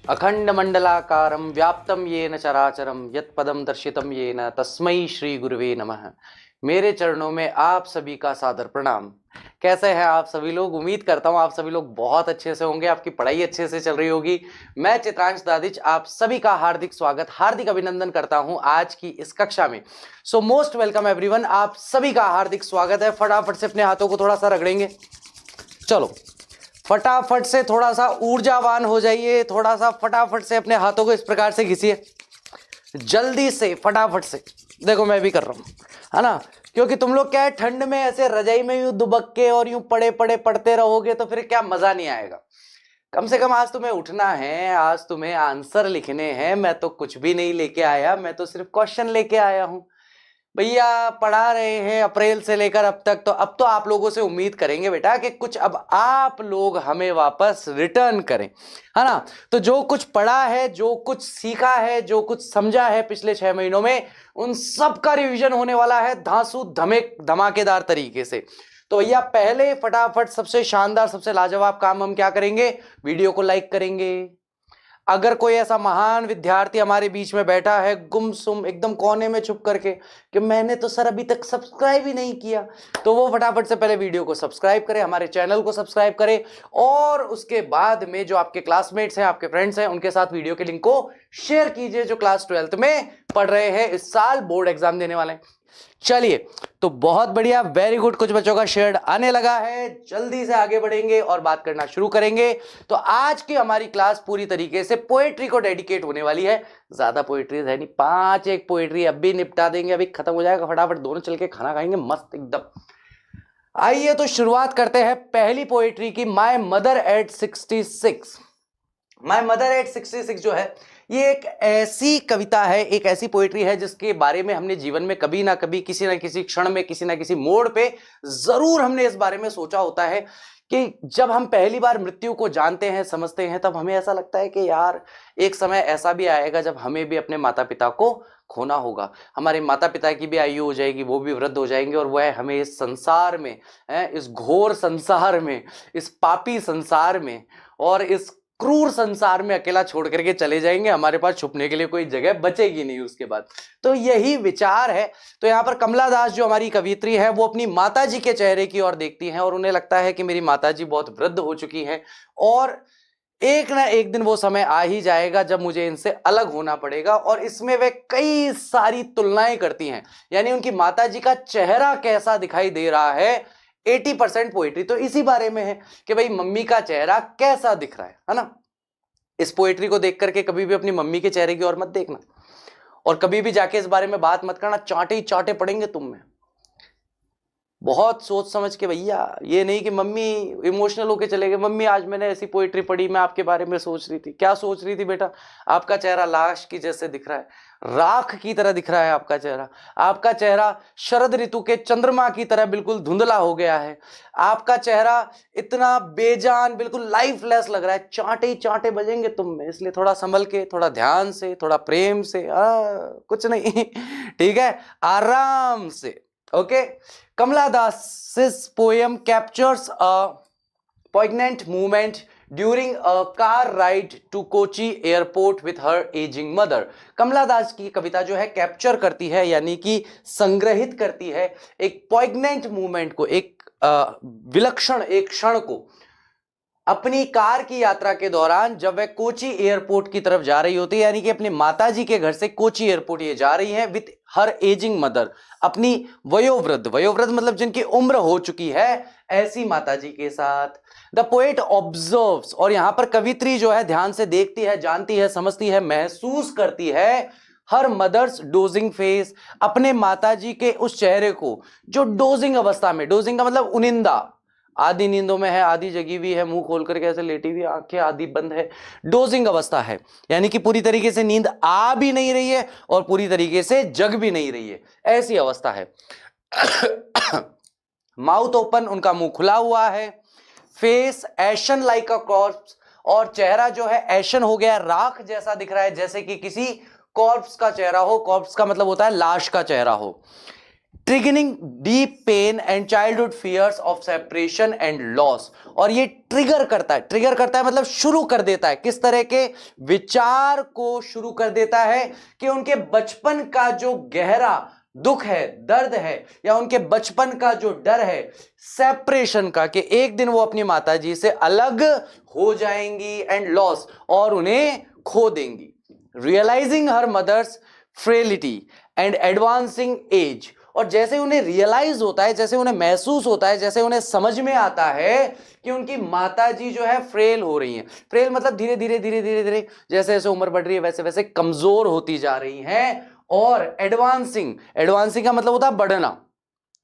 अखंड मंडलाकारं व्याप्तं येन चराचरं यत्पदं दर्शितं येन तस्मै श्री गुरुवे नमः। मेरे चरणों में आप सभी का सादर प्रणाम। कैसे हैं आप सभी लोग? उम्मीद करता हूं आप सभी लोग बहुत अच्छे से होंगे, आपकी पढ़ाई अच्छे से चल रही होगी। मैं चित्रांश दादिच आप सभी का हार्दिक स्वागत, हार्दिक अभिनंदन करता हूं आज की इस कक्षा में। सो मोस्ट वेलकम एवरीवन, आप सभी का हार्दिक स्वागत है। फटाफट से अपने हाथों को थोड़ा सा रगड़ेंगे। चलो फटाफट से थोड़ा सा ऊर्जावान हो जाइए, थोड़ा सा फटाफट से अपने हाथों को इस प्रकार से घिसिए, जल्दी से फटाफट से। देखो मैं भी कर रहा हूं, है ना, क्योंकि तुम लोग क्या है, ठंड में ऐसे रजाई में यूं दुबक के और यूं पड़े पड़े पढ़ते रहोगे तो फिर क्या मजा नहीं आएगा। कम से कम आज तुम्हें उठना है, आज तुम्हें आंसर लिखने हैं। मैं तो कुछ भी नहीं लेके आया, मैं तो सिर्फ क्वेश्चन लेके आया हूं। भैया पढ़ा रहे हैं अप्रैल से लेकर अब तक, तो अब तो आप लोगों से उम्मीद करेंगे बेटा कि कुछ अब आप लोग हमें वापस रिटर्न करें, है ना। तो जो कुछ पढ़ा है, जो कुछ सीखा है, जो कुछ समझा है पिछले 6 महीनों में, उन सब का रिवीजन होने वाला है धांसू धमाकेदार तरीके से। तो भैया पहले फटाफट सबसे शानदार, सबसे लाजवाब काम हम क्या करेंगे, वीडियो को लाइक करेंगे। अगर कोई ऐसा महान विद्यार्थी हमारे बीच में बैठा है गुमसुम एकदम कोने में छुप करके कि मैंने तो सर अभी तक सब्सक्राइब ही नहीं किया, तो वो फटाफट से पहले वीडियो को सब्सक्राइब करे, हमारे चैनल को सब्सक्राइब करे, और उसके बाद में जो आपके क्लासमेट्स हैं, आपके फ्रेंड्स हैं, उनके साथ वीडियो के लिंक को शेयर कीजिए, जो क्लास 12th में पढ़ रहे हैं, इस साल बोर्ड एग्जाम देने वाले हैं। चलिए तो बहुत बढ़िया, वेरी गुड। कुछ बच्चों का शेयर आने लगा है, जल्दी से आगे बढ़ेंगे और बात करना शुरू करेंगे। तो आज की हमारी क्लास पूरी तरीके से पोएट्री को डेडिकेट होने वाली है। ज्यादा पोएट्री है नहीं, 5 एक पोएट्री अभी निपटा देंगे, अभी खत्म हो जाएगा, फटाफट दोनों चल के खाना खाएंगे मस्त एकदम। आइए तो शुरुआत करते हैं पहली पोएट्री की, my mother at 66। My mother at 66 जो है, ये एक ऐसी कविता है, एक ऐसी पोएट्री है जिसके बारे में हमने जीवन में कभी ना कभी, किसी ना किसी क्षण में, किसी ना किसी मोड़ पे जरूर हमने इस बारे में सोचा होता है कि जब हम पहली बार मृत्यु को जानते हैं, समझते हैं, तब हमें ऐसा लगता है कि यार एक समय ऐसा भी आएगा जब हमें भी अपने माता पिता को खोना होगा। हमारे माता पिता की भी आयु हो जाएगी, वो भी वृद्ध हो जाएंगे, और वह हमें इस संसार में, इस घोर संसार में, इस पापी संसार में और इस क्रूर संसार में अकेला छोड़ करके चले जाएंगे। हमारे पास छुपने के लिए कोई जगह बचेगी नहीं उसके बाद। तो यही विचार है। तो यहाँ पर कमला दास जो हमारी कवियत्री है, वो अपनी माताजी के चेहरे की ओर देखती हैं और उन्हें लगता है कि मेरी माताजी बहुत वृद्ध हो चुकी हैं और एक ना एक दिन वो समय आ ही जाएगा जब मुझे इनसे अलग होना पड़ेगा। और इसमें वे कई सारी तुलनाएं करती हैं, यानी उनकी माताजी का चेहरा कैसा दिखाई दे रहा है। 80% पोएट्री तो इसी बारे में है कि भाई मम्मी का चेहरा कैसा दिख रहा है ना। इस पोएट्री को देख करके कभी भी अपनी मम्मी के चेहरे की ओर मत देखना, और कभी भी जाके इस बारे में बात मत करना, चांटे ही चांटे पड़ेंगे तुम में। बहुत सोच समझ के भैया, ये नहीं कि मम्मी इमोशनल होके चले गए, मम्मी आज मैंने ऐसी पोएट्री पढ़ी, मैं आपके बारे में सोच रही थी। क्या सोच रही थी बेटा? आपका चेहरा लाश की जैसे दिख रहा है, राख की तरह दिख रहा है आपका चेहरा। आपका चेहरा शरद ऋतु के चंद्रमा की तरह बिल्कुल धुंधला हो गया है। आपका चेहरा इतना बेजान, बिल्कुल लाइफलेस लग रहा है। चांटे ही चांटे बजेंगे तुम में, इसलिए थोड़ा संभल के, थोड़ा ध्यान से, थोड़ा प्रेम से, कुछ नहीं ठीक है, आराम से। Okay, Kamala Das's poem captures a poignant moment during a car ride to Kochi airport with her aging mother. कमला दास की कविता जो है कैप्चर करती है, यानी कि संग्रहित करती है एक पॉइग्नेंट मूवमेंट को, एक विलक्षण एक क्षण को, अपनी कार की यात्रा के दौरान जब वह कोची एयरपोर्ट की तरफ जा रही होती है, यानी कि अपने माताजी के घर से कोची एयरपोर्ट ये जा रही है विथ हर एजिंग मदर, अपनी वयोवृद्ध, वयोवृद्ध मतलब जिनकी उम्र हो चुकी है, ऐसी माताजी के साथ। द पोएट ऑब्जर्व्स, और यहां पर कवित्री जो है ध्यान से देखती है, जानती है, समझती है, महसूस करती है हर मदर्स डोजिंग फेस, अपने माताजी के उस चेहरे को जो डोजिंग अवस्था में, डोजिंग का मतलब उनिंदा, आधी नींदों में है, आधी जगी हुई है, मुंह खोल करके ऐसे लेटी हुई, आंखें आधी बंद है, डोजिंग अवस्था है, यानी कि पूरी तरीके से नींद आ भी नहीं रही है और पूरी तरीके से जग भी नहीं रही है, ऐसी अवस्था है। माउथ ओपन, उनका मुंह खुला हुआ है। Face ation like a corps, और चेहरा जो है एशन हो गया, राख जैसा दिख रहा है, जैसे कि किसी कॉर्प्स का चेहरा हो। कॉर्प्स का मतलब होता है लाश का चेहरा हो। Triggering deep pain and childhood fears of separation and loss. और ये ट्रिगर करता है मतलब शुरू कर देता है, किस तरह के विचार को शुरू कर देता है कि उनके बचपन का जो गहरा दुख है, दर्द है, या उनके बचपन का जो डर है सेपरेशन का, कि एक दिन वो अपनी माताजी से अलग हो जाएंगी, एंड लॉस, और उन्हें खो देंगी। Realising her mother's frailty and advancing age. और जैसे उन्हें रियलाइज होता है, जैसे उन्हें महसूस होता है, जैसे उन्हें समझ में आता है कि उनकी माताजी जो है फ्रेल हो रही हैं, फ्रेल मतलब धीरे धीरे जैसे जैसे उम्र बढ़ रही है वैसे वैसे कमजोर होती जा रही हैं। और एडवांसिंग का मतलब होता है बढ़ना।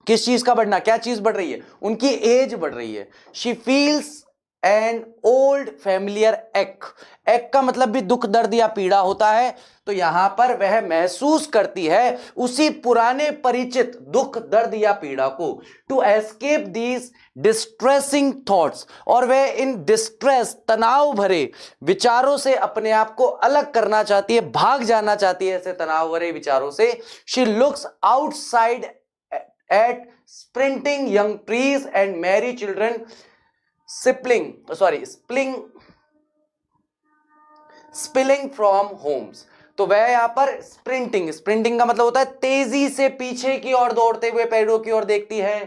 किस चीज का बढ़ना, क्या चीज बढ़ रही है, उनकी एज बढ़ रही है। She feels an old familiar एक का मतलब भी दुख दर्द या पीड़ा होता है, तो यहां पर वह महसूस करती है उसी पुराने परिचित दुख दर्द या पीड़ा को। To escape these distressing thoughts, और वह इन डिस्ट्रेस तनाव भरे विचारों से अपने आप को अलग करना चाहती है, भाग जाना चाहती है ऐसे तनाव भरे विचारों से। She looks outside at sprinting young trees and merry children spilling from homes. तो वह यहां पर स्प्रिंटिंग का मतलब होता है तेजी से पीछे की ओर दौड़ते हुए पेड़ों की ओर देखती है,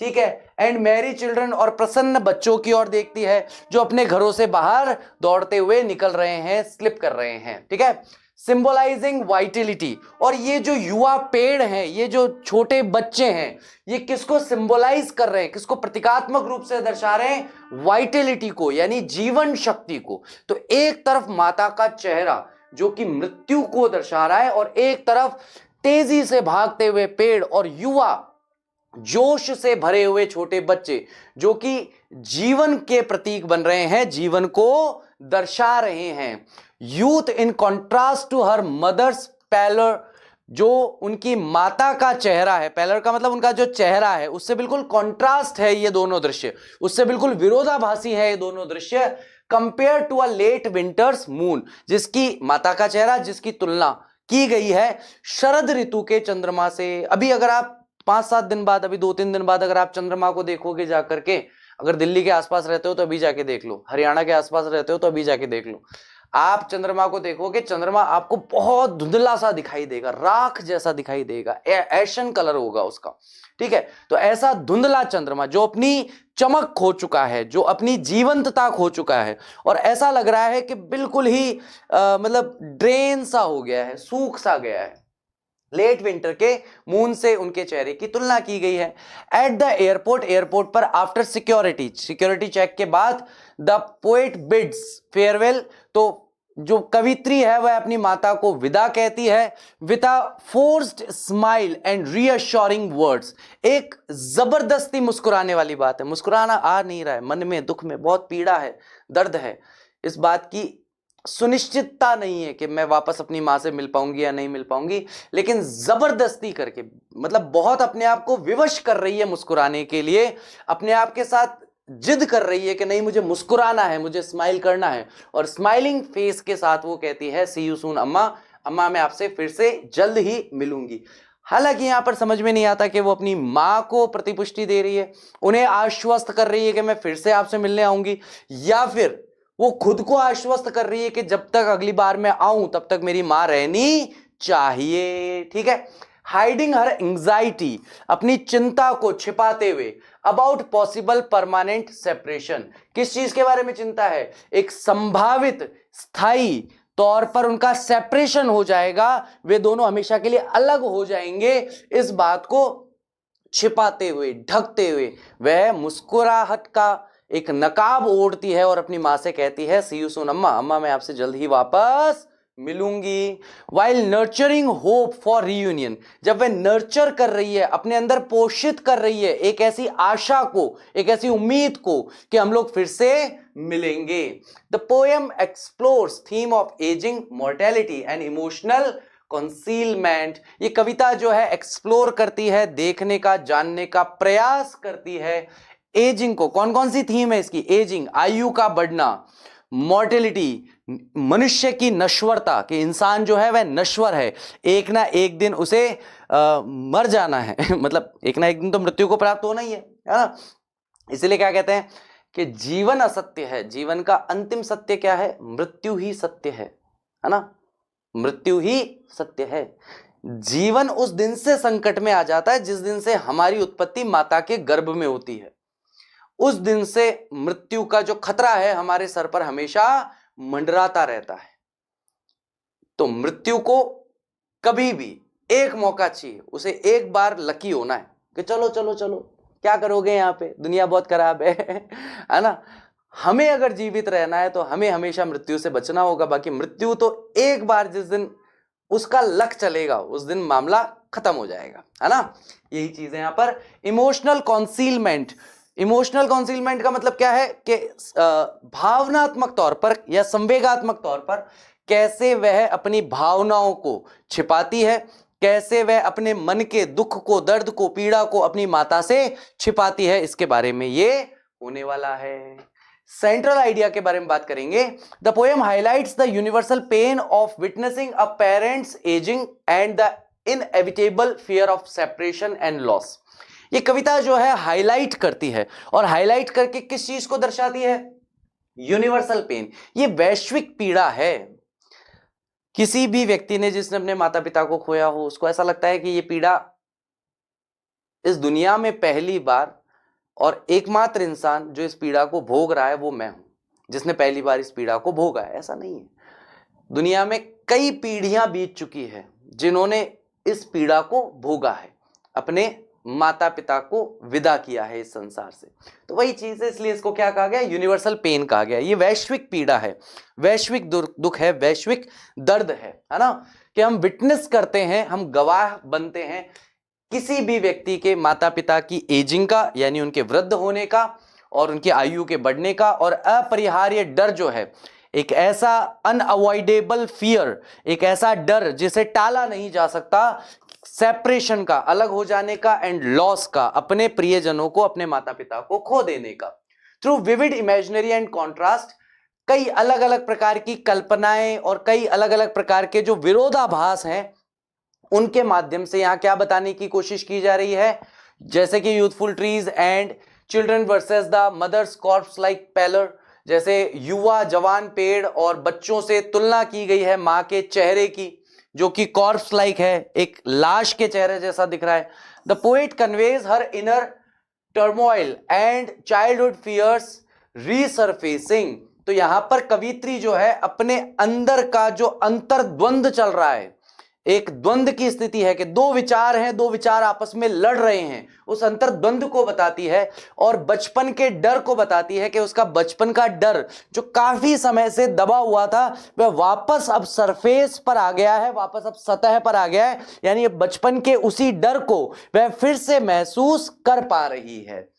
ठीक है, एंड मैरी चिल्ड्रन, और प्रसन्न बच्चों की ओर देखती है जो अपने घरों से बाहर दौड़ते हुए निकल रहे हैं, स्लिप कर रहे हैं, ठीक है। सिंबलाइजिंग वाइटिलिटी, और ये जो युवा पेड़ हैं, ये जो छोटे बच्चे हैं, ये किसको सिंबलाइज कर रहे हैं, किसको प्रतीकात्मक रूप से दर्शा रहे हैं, वाइटिलिटी को, यानी जीवन शक्ति को। तो एक तरफ माता का चेहरा जो कि मृत्यु को दर्शा रहा है, और एक तरफ तेजी से भागते हुए पेड़ और युवा जोश से भरे हुए छोटे बच्चे जो कि जीवन के प्रतीक बन रहे हैं, जीवन को दर्शा रहे हैं। Youth in contrast to her mother's pallor, जो उनकी माता का चेहरा है, पैलर का मतलब उनका जो चेहरा है, उससे बिल्कुल कॉन्ट्रास्ट है ये दोनों दृश्य, उससे बिल्कुल विरोधाभासी है ये दोनों दृश्य। Compare to a late winter's moon, जिसकी माता का चेहरा जिसकी तुलना की गई है शरद ऋतु के चंद्रमा से। अभी अगर आप 5-7 दिन बाद, अभी 2-3 दिन बाद अगर आप चंद्रमा को देखोगे जाकर के, अगर दिल्ली के आसपास रहते हो तो अभी जाके देख लो, हरियाणा के आसपास रहते हो तो अभी जाके देख लो, आप चंद्रमा को देखोगे, चंद्रमा आपको बहुत धुंधला सा दिखाई देगा, राख जैसा दिखाई देगा, एशन कलर होगा उसका, ठीक है। तो ऐसा धुंधला चंद्रमा जो अपनी चमक खो चुका है, जो अपनी जीवंतता खो चुका है, और ऐसा लग रहा है कि बिल्कुल ही मतलब ड्रेन सा हो गया है, सूख सा गया है। लेट विंटर के मून से उनके चेहरे की तुलना की गई है। एट द एयरपोर्ट पर आफ्टर सिक्योरिटी चेक के बाद द पोएट बिड्स फेयरवेल, तो जो कवित्री है वह अपनी माता को विदा कहती है with a forced smile and reassuring words. एक जबरदस्ती मुस्कुराने वाली बात है, मुस्कुराना आ नहीं रहा है, मन में दुख में बहुत पीड़ा है, दर्द है, इस बात की सुनिश्चितता नहीं है कि मैं वापस अपनी मां से मिल पाऊंगी या नहीं मिल पाऊंगी, लेकिन जबरदस्ती करके, मतलब बहुत अपने आप को विवश कर रही है मुस्कुराने के लिए, अपने आप के साथ जिद कर रही है कि नहीं मुझे मुस्कुराना है, मुझे स्माइल करना है, और स्माइलिंग फेस के साथ वो कहती है सी यू सून अम्मा, अम्मा मैं आपसे फिर से जल्द ही मिलूंगी। हालांकि यहां पर समझ में नहीं आता कि वो अपनी मां को प्रतिपुष्टि दे रही है, उन्हें आश्वस्त कर रही है कि मैं फिर से आपसे मिलने आऊंगी, या फिर वो खुद को आश्वस्त कर रही है कि जब तक अगली बार मैं आऊं तब तक मेरी मां रहनी चाहिए, ठीक है। हाइडिंग हर एंजाइटी, अपनी चिंता को छिपाते हुए, अबाउट पॉसिबल परमानेंट सेपरेशन, किस चीज के बारे में चिंता है, एक संभावित स्थायी तौर पर उनका सेपरेशन हो जाएगा, वे दोनों हमेशा के लिए अलग हो जाएंगे, इस बात को छिपाते हुए, ढकते हुए वह मुस्कुराहट का एक नकाब ओढ़ती है और अपनी मां से कहती है सी यू सून अम्मा, अम्मा मैं आपसे जल्द ही वापस मिलूंगी। While nurturing hope for reunion, जब वह नर्चर कर रही है, अपने अंदर पोषित कर रही है एक ऐसी आशा को, एक ऐसी उम्मीद को कि हम लोग फिर से मिलेंगे। The poem explores theme of ageing, mortality and emotional concealment. ये कविता जो है एक्सप्लोर करती है, देखने का, जानने का प्रयास करती है एजिंग को। कौन कौन सी थीम है इसकी, एजिंग आयु का बढ़ना, मॉर्टेलिटी मनुष्य की नश्वरता, कि इंसान जो है वह नश्वर है, एक ना एक दिन उसे मर जाना है मतलब एक ना एक दिन तो मृत्यु को प्राप्त होना ही है ना। इसलिए क्या कहते हैं कि जीवन असत्य है, जीवन का अंतिम सत्य क्या है? मृत्यु ही सत्य है ना, मृत्यु ही सत्य है। जीवन उस दिन से संकट में आ जाता है जिस दिन से हमारी उत्पत्ति माता के गर्भ में होती है। उस दिन से मृत्यु का जो खतरा है हमारे सर पर हमेशा मंडराता रहता है। तो मृत्यु को कभी भी एक मौका चाहिए, उसे एक बार लकी होना है कि चलो चलो चलो, क्या करोगे यहाँ पे, दुनिया बहुत खराब है ना। हमें अगर जीवित रहना है तो हमें हमेशा मृत्यु से बचना होगा। बाकी मृत्यु तो एक बार जिस दिन उसका लक चलेगा उस दिन मामला खत्म हो जाएगा, है ना। यही चीज है यहाँ पर इमोशनल कॉन्सीलमेंट। इमोशनल कॉन्सीलमेंट का मतलब क्या है कि भावनात्मक तौर पर या संवेगात्मक तौर पर कैसे वह अपनी भावनाओं को छिपाती है, कैसे वह अपने मन के दुख को, दर्द को, पीड़ा को अपनी माता से छिपाती है, इसके बारे में ये होने वाला है। सेंट्रल आइडिया के बारे में बात करेंगे। The poem highlights the universal pain of witnessing a parents ageing and the inevitable fear of separation and loss. ये कविता जो है हाईलाइट करती है, और हाईलाइट करके किस चीज को दर्शाती है? Universal pain. ये वैश्विक पीड़ा है। किसी भी व्यक्ति ने जिसने अपने माता पिता को खोया हो उसको ऐसा लगता है कि ये पीड़ा इस दुनिया में पहली बार और एकमात्र इंसान जो इस पीड़ा को भोग रहा है वो मैं हूं, जिसने पहली बार इस पीड़ा को भोगा है। ऐसा नहीं है, दुनिया में कई पीढ़ियां बीत चुकी है जिन्होंने इस पीड़ा को भोगा है, अपने माता पिता को विदा किया है इस संसार से। तो वही चीज है, इसलिए इसको क्या कहा गया? यूनिवर्सल पेन कहा गया। ये वैश्विक पीड़ा है, वैश्विक दुख है, वैश्विक दर्द है ना, कि हम विटनेस करते हैं, हम गवाह बनते हैं किसी भी व्यक्ति के माता पिता की एजिंग का, यानी उनके वृद्ध होने का और उनकी आयु के बढ़ने का, और अपरिहार्य डर जो है, एक ऐसा अनअवॉइडेबल फियर, एक ऐसा डर जिसे टाला नहीं जा सकता, सेपरेशन का, अलग हो जाने का, एंड लॉस का, अपने प्रियजनों को, अपने माता पिता को खो देने का। Through vivid imaginary and contrast, कई अलग अलग प्रकार की कल्पनाएं और कई अलग अलग प्रकार के जो विरोधाभास हैं उनके माध्यम से यहां क्या बताने की कोशिश की जा रही है? जैसे कि youthful trees and children versus the mother's corpse like pallor, जैसे युवा जवान पेड़ और बच्चों से तुलना की गई है मां के चेहरे की, जो कि कॉर्प्स लाइक है, एक लाश के चेहरे जैसा दिख रहा है। The poet conveys her inner turmoil and childhood fears resurfacing. तो यहां पर कवित्री जो है अपने अंदर का जो अंतर्द्वंद चल रहा है, एक द्वंद की स्थिति है कि दो विचार हैं, दो विचार आपस में लड़ रहे हैं, उस अंतर्द्वंद को बताती है, और बचपन के डर को बताती है कि उसका बचपन का डर जो काफी समय से दबा हुआ था वह वापस अब सरफेस पर आ गया है, वापस अब सतह पर आ गया है, यानी बचपन के उसी डर को वह फिर से महसूस कर पा रही है।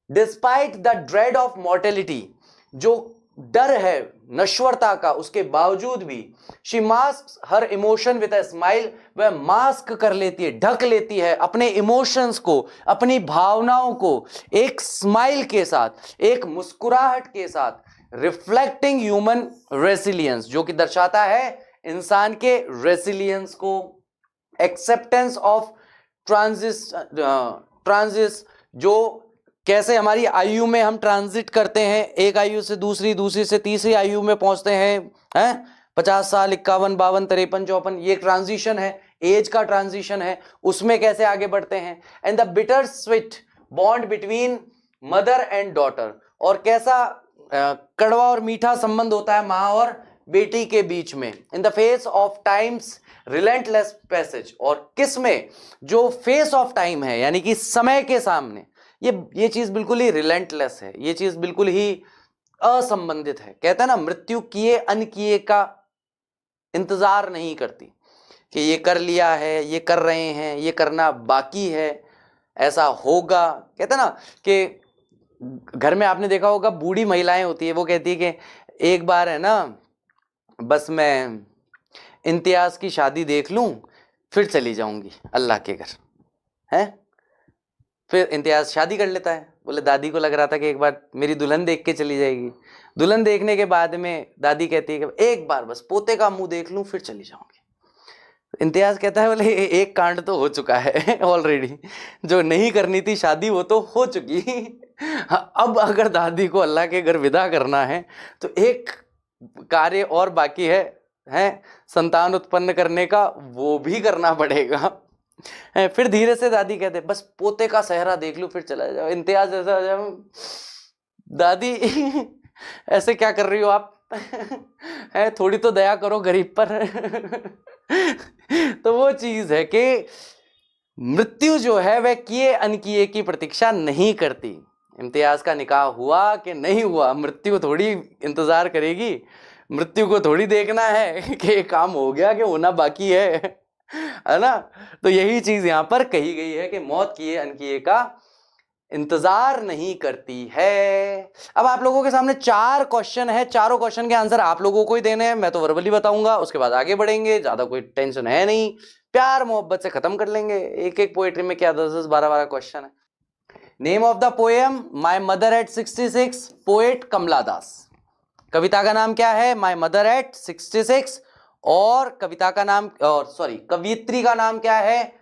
Despite the dread of mortality, जो डर है नश्वरता का, उसके बावजूद भी she mask her emotion with a smile, वह मास्क कर लेती है, ढक लेती है अपने इमोशंस को, अपनी भावनाओं को एक स्माइल के साथ, एक मुस्कुराहट के साथ, रिफ्लेक्टिंग ह्यूमन रेसिलियंस, जो कि दर्शाता है इंसान के रेसिलियंस को, एक्सेप्टेंस ऑफ ट्रांजिस, जो कैसे हमारी आयु में हम ट्रांजिट करते हैं, एक आयु से दूसरी, दूसरी से तीसरी आयु में पहुंचते हैं 50 साल, 51, 52, 53, 54, ये ट्रांजिशन है, एज का ट्रांजिशन है, उसमें कैसे आगे बढ़ते हैं। And the bitter sweet bond between mother and daughter, और कैसा कड़वा और मीठा संबंध होता है माँ और बेटी के बीच में। In the face of times relentless passage, और किस में? जो फेस ऑफ टाइम है, यानी कि समय के सामने ये चीज बिल्कुल ही रिलेंटलेस है, ये चीज बिल्कुल ही असंबंधित है। कहते हैं ना, मृत्यु किए अनकिए का इंतजार नहीं करती, कि ये कर लिया है, ये कर रहे हैं, ये करना बाकी है, ऐसा होगा। कहते हैं ना कि घर में आपने देखा होगा बूढ़ी महिलाएं होती है, वो कहती है कि एक बार है ना बस मैं इम्तियाज की शादी देख लूं फिर चली जाऊंगी अल्लाह के घर, है फिर इम्तियाज शादी कर लेता है। बोले दादी को लग रहा था कि एक बार मेरी दुल्हन देख के चली जाएगी। दुल्हन देखने के बाद में दादी कहती है कि एक बार बस पोते का मुंह देख लूं फिर चली जाऊंगी। इम्तियाज कहता है बोले एक कांड तो हो चुका है ऑलरेडी, जो नहीं करनी थी शादी वो तो हो चुकी। अब अगर दादी को अल्लाह के घर विदा करना है तो एक कार्य और बाकी है संतान उत्पन्न करने का, वो भी करना पड़ेगा। फिर धीरे से दादी कहते बस पोते का सेहरा देख लूं फिर चला जाओ। इम्तियाज ऐसा हो जाओ, दादी ऐसे क्या कर रही हो आप, है थोड़ी तो दया करो गरीब पर। तो वो चीज है कि मृत्यु जो है वह किए अनकिए की प्रतीक्षा नहीं करती। इम्तियाज का निकाह हुआ कि नहीं हुआ, मृत्यु थोड़ी इंतजार करेगी, मृत्यु को थोड़ी देखना है कि काम हो गया कि होना बाकी है ना। तो यही चीज यहां पर कही गई है कि मौत किए अनकिए का इंतजार नहीं करती है। अब आप लोगों के सामने 4 क्वेश्चन है, चारों क्वेश्चन के आंसर आप लोगों को ही देने हैं। मैं तो वर्बली बताऊंगा, उसके बाद आगे बढ़ेंगे, ज्यादा कोई टेंशन है नहीं, प्यार मोहब्बत से खत्म कर लेंगे। एक एक पोएट्री में क्या 10-10 12-12 क्वेश्चन है। Name of the poem my mother at 66, poet Kamala Das. कविता का नाम क्या है, माई मदर एट 66, और कविता का नाम कवियत्री का नाम क्या है,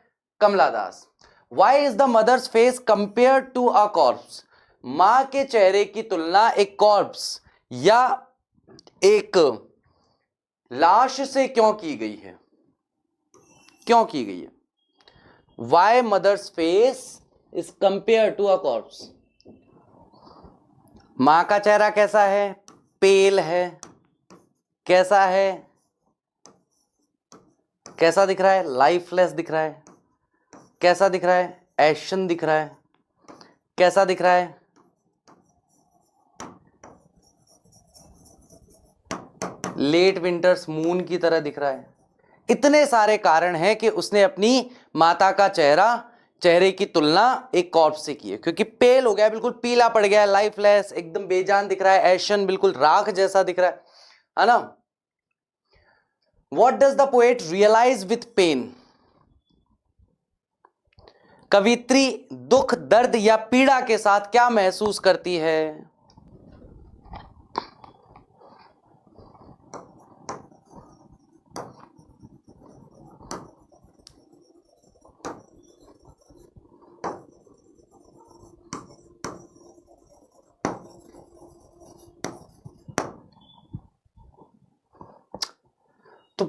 कमला दास। Why is the mother's face compared to a corpse? मां के चेहरे की तुलना एक कॉर्प्स या एक लाश से क्यों की गई है, क्यों की गई है? Why mother's face is compared to a corpse? मां का चेहरा कैसा है, पेल है, कैसा है, कैसा दिख रहा है, लाइफलेस दिख रहा है, कैसा दिख रहा है, एशन दिख रहा है, कैसा दिख रहा है, लेट विंटर्स मून की तरह दिख रहा है। इतने सारे कारण हैं कि उसने अपनी माता का चेहरे की तुलना एक कॉर्प्स से की है, क्योंकि पेल हो गया, बिल्कुल पीला पड़ गया है, लाइफलेस, एकदम बेजान दिख रहा है, एशन बिल्कुल राख जैसा दिख रहा है ना। What does the poet realize with pain? कवित्री दुख, दर्द या पीड़ा के साथ क्या महसूस करती है? तो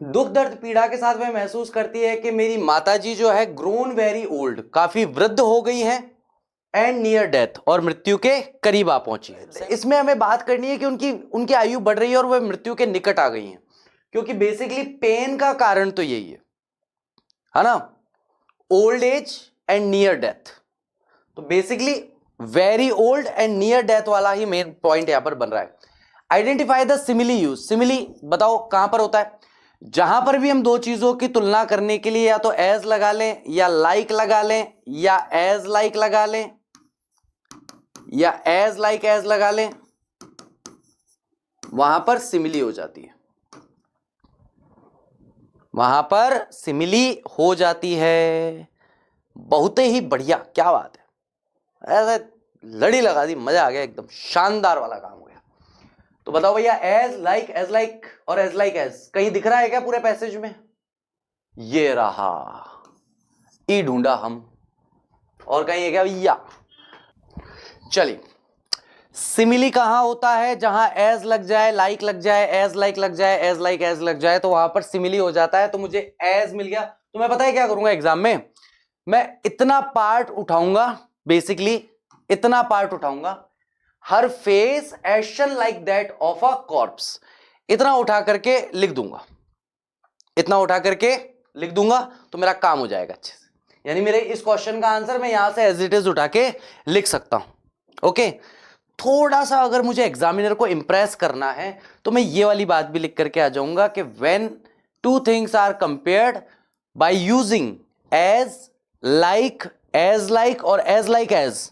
दुख दर्द पीड़ा के साथ वह महसूस करती है कि मेरी माताजी जो है ग्रोन वेरी ओल्ड, काफी वृद्ध हो गई हैं, एंड नियर डेथ, और मृत्यु के करीब आ पहुंची है। इसमें हमें बात करनी है कि उनकी आयु बढ़ रही है और वह मृत्यु के निकट आ गई हैं, क्योंकि बेसिकली पेन का कारण तो यही है ना, old age and near death. तो basically very old and near death वाला ही मेन पॉइंट यहां पर बन रहा है। Identify the simile use. Simile बताओ कहां पर होता है? जहां पर भी हम दो चीजों की तुलना करने के लिए या तो एज लगा लें या लाइक लगा लें या एज लाइक लगा लें या एज लाइक एज लगा लें, वहां पर सिमिली हो जाती है, वहां पर सिमिली हो जाती है। बहुत ही बढ़िया, क्या बात है, ऐसे लड़ी लगा दी, मजा आ गया, एकदम शानदार वाला काम हो गया। तो बताओ भैया, एज लाइक और एज लाइक एज कहीं दिख रहा है क्या पूरे पैसेज में? ये रहा, ई ढूंढा हम, और कहीं है क्या भैया? चलिए, सिमिली कहां होता है? जहां एज लग जाए, लाइक लग जाए, एज लाइक लग जाए, एज लाइक एज लग जाए, तो वहां पर सिमिली हो जाता है। तो मुझे एज मिल गया, तो मैं पता है क्या करूंगा एग्जाम में? मैं इतना पार्ट उठाऊंगा, बेसिकली इतना पार्ट उठाऊंगा, her face ashen like that of a corpse, इतना उठा करके लिख दूंगा, इतना उठा करके लिख दूंगा, तो मेरा काम हो जाएगा अच्छे से। यानी मेरे इस क्वेश्चन का आंसर मैं यहां से एज इट इज उठा के लिख सकता हूं। ओके, थोड़ा सा अगर मुझे एग्जामिनर को इंप्रेस करना है तो मैं ये वाली बात भी लिख करके आ जाऊंगा कि when two things are compared by using as like और as like as,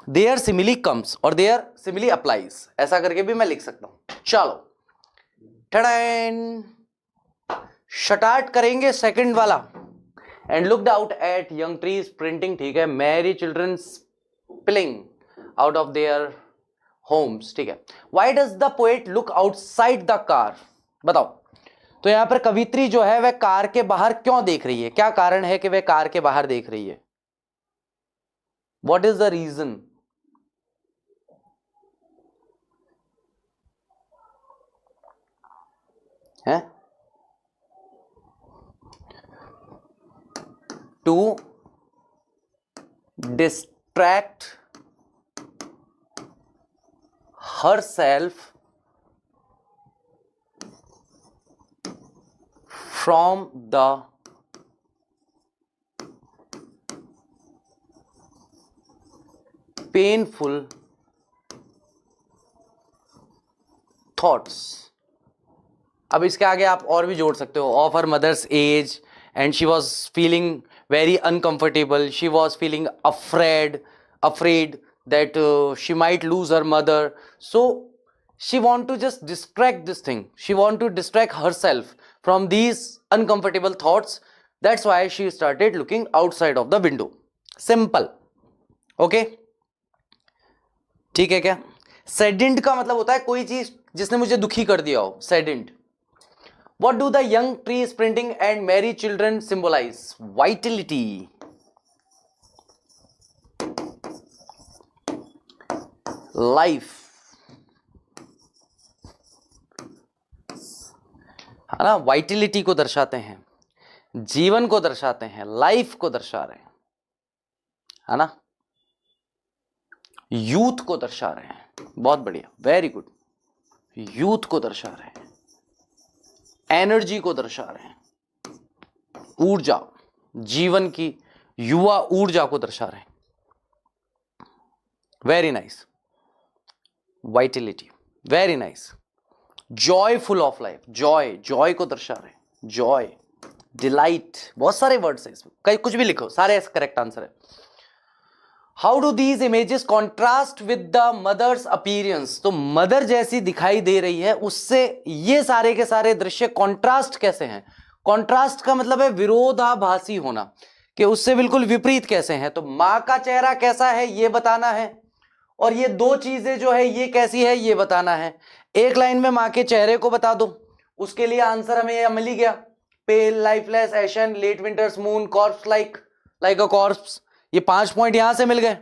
there simile comes और देयर सिमिली अप्लाइज, ऐसा करके भी मैं लिख सकता हूं। चलो टडैन, स्टार्ट करेंगे सेकंड वाला and looked out at young trees sprinting, ठीक है, merry children spilling out of their homes, ठीक है। Why does the poet look outside the car, बताओ। तो यहां पर कवित्री जो है वह कार के बाहर क्यों देख रही है, क्या कारण है कि वह कार के बाहर देख रही है? What is the reason? है to distract herself from the painful thoughts। अब इसके आगे आप और भी जोड़ सकते हो, of her mother's age and she was feeling very uncomfortable, she was feeling afraid that she might lose her mother, so she want to just distract this thing, she want to distract herself from these uncomfortable thoughts, that's why she started looking outside of the window, simple, okay, ठीक है क्या? Saddened का मतलब होता है कोई चीज जिसने मुझे दुखी कर दिया हो, saddened. What do the young trees printing and merry children symbolize? Vitality, life, है ना, वाइटिलिटी को दर्शाते हैं, जीवन को दर्शाते हैं, लाइफ को दर्शा रहे हैं, है ना, यूथ को दर्शा रहे हैं, बहुत बढ़िया, वेरी गुड, यूथ को दर्शा रहे हैं, एनर्जी को दर्शा रहे हैं, ऊर्जा, जीवन की युवा ऊर्जा को दर्शा रहे हैं, very nice, vitality, very nice, joyful of life, Joy को दर्शा रहे हैं, जॉय, डिलाइट, बहुत सारे वर्ड्स हैं इसमें, कहीं कुछ भी लिखो, सारे करेक्ट आंसर है। How do these images contrast with the mother's appearance, तो मदर जैसी दिखाई दे रही है उससे ये सारे के सारे दृश्य कॉन्ट्रास्ट कैसे हैं? कॉन्ट्रास्ट का मतलब है विरोधाभासी होना, कि उससे बिल्कुल विपरीत कैसे हैं। तो मां का चेहरा कैसा है ये बताना है, और ये दो चीजें जो है ये कैसी है ये बताना है। एक लाइन में मां के चेहरे को बता दो, उसके लिए आंसर हमें यह मिल गया, pale, lifeless, ashen, late winter's moon, corpse like a corpse, ये 5 पॉइंट यहां से मिल गए,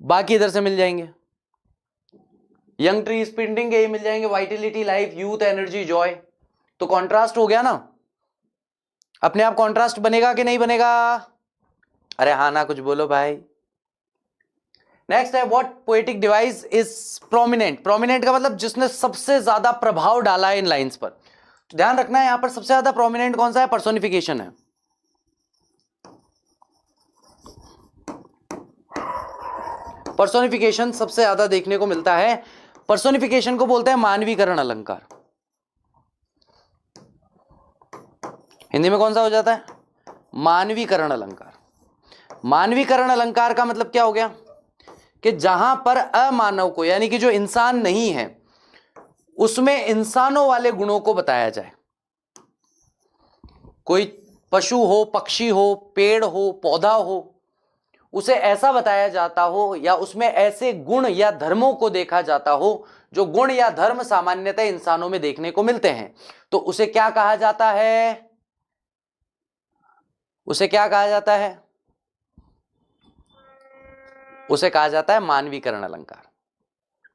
बाकी इधर से मिल जाएंगे, यंग ट्री स्पिंडिंग के ये मिल जाएंगे, vitality, life, youth, energy, Joy, तो कॉन्ट्रास्ट हो गया ना, अपने आप कॉन्ट्रास्ट बनेगा कि नहीं बनेगा? अरे हाँ ना, कुछ बोलो भाई। नेक्स्ट है, what poetic device is prominent, prominent का मतलब जिसने सबसे ज्यादा प्रभाव डाला है इन लाइंस पर, तो ध्यान रखना है यहां पर सबसे ज्यादा प्रोमिनेंट कौन सा है? पर्सोनिफिकेशन है, पर्सोनिफिकेशन सबसे ज्यादा देखने को मिलता है। पर्सोनिफिकेशन को बोलते हैं मानवीकरण अलंकार, हिंदी में कौन सा हो जाता है? मानवीकरण अलंकार। मानवीकरण अलंकार का मतलब क्या हो गया कि जहां पर अमानव को, यानी कि जो इंसान नहीं है, उसमें इंसानों वाले गुणों को बताया जाए। कोई पशु हो, पक्षी हो, पेड़ हो, पौधा हो, उसे ऐसा बताया जाता हो या उसमें ऐसे गुण या धर्मों को देखा जाता हो जो गुण या धर्म सामान्यतः इंसानों में देखने को मिलते हैं, तो उसे क्या कहा जाता है? उसे क्या कहा जाता है? उसे कहा जाता है मानवीकरण अलंकार,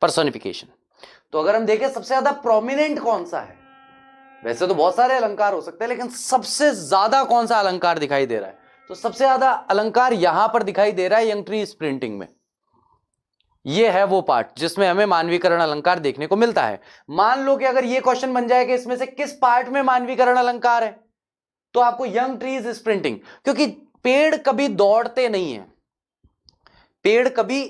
पर्सोनिफिकेशन। तो अगर हम देखें सबसे ज्यादा प्रोमिनेंट कौन सा है, वैसे तो बहुत सारे अलंकार हो सकते हैं, लेकिन सबसे ज्यादा कौन सा अलंकार दिखाई दे रहा है? तो सबसे ज्यादा अलंकार यहां पर दिखाई दे रहा है यंग ट्री स्प्रिंटिंग में। ये है वो पार्ट जिसमें हमें मानवीकरण अलंकार देखने को मिलता है। मान लो कि अगर ये क्वेश्चन बन जाए कि इसमें से किस पार्ट में मानवीकरण अलंकार है, तो आपको यंग ट्रीज स्प्रिंटिंग, क्योंकि पेड़ कभी दौड़ते नहीं है, पेड़ कभी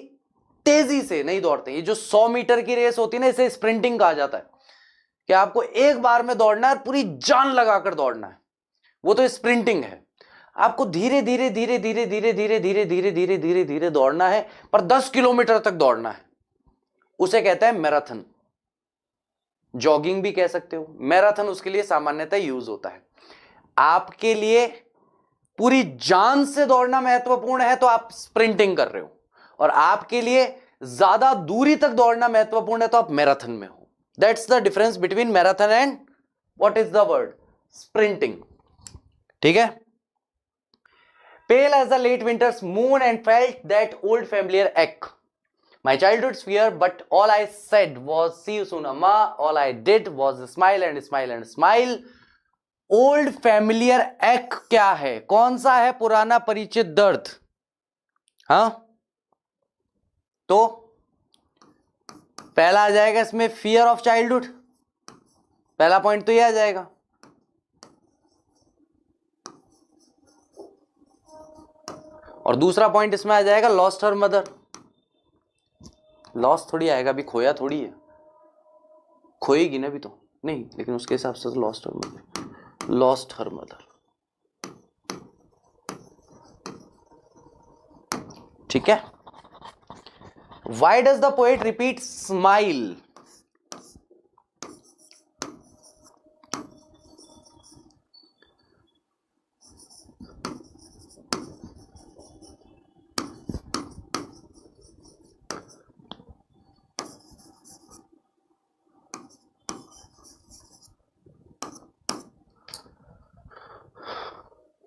तेजी से नहीं दौड़ते। ये जो 100 मीटर की रेस होती है ना, इसे स्प्रिंटिंग कहा जाता है, कि आपको एक बार में दौड़ना है, पूरी जान लगाकर दौड़ना है, वो तो स्प्रिंटिंग है। आपको धीरे धीरे धीरे धीरे धीरे धीरे धीरे धीरे धीरे धीरे धीरे दौड़ना है, पर 10 किलोमीटर तक दौड़ना है, उसे कहते हैं मैराथन। जॉगिंग भी कह सकते हो, मैराथन उसके लिए सामान्यतः यूज होता है। आपके लिए पूरी जान से दौड़ना महत्वपूर्ण है तो आप स्प्रिंटिंग कर रहे हो, और आपके लिए ज्यादा दूरी तक दौड़ना महत्वपूर्ण है तो आप मैराथन में हो। That's the difference between marathon and what is the word, sprinting. ठीक है। Pale as the late winter's moon and felt that old familiar ache. My childhood's fear, but all I said was, see you soon, Amma. All I did was smile and smile and smile. Old familiar ache क्या है? कौन सा है पुराना परिचित दर्द? हाँ, तो पहला आ जाएगा इसमें फियर ऑफ चाइल्डहुड, पहला पॉइंट तो ये आ जाएगा। और दूसरा पॉइंट इसमें आ जाएगा लॉस्ट हर मदर। लॉस्ट थोड़ी आएगा, अभी खोया थोड़ी है, खोएगी ना अभी तो नहीं, लेकिन उसके हिसाब से lost her mother, lost her mother. ठीक है। Why does the poet repeat smile?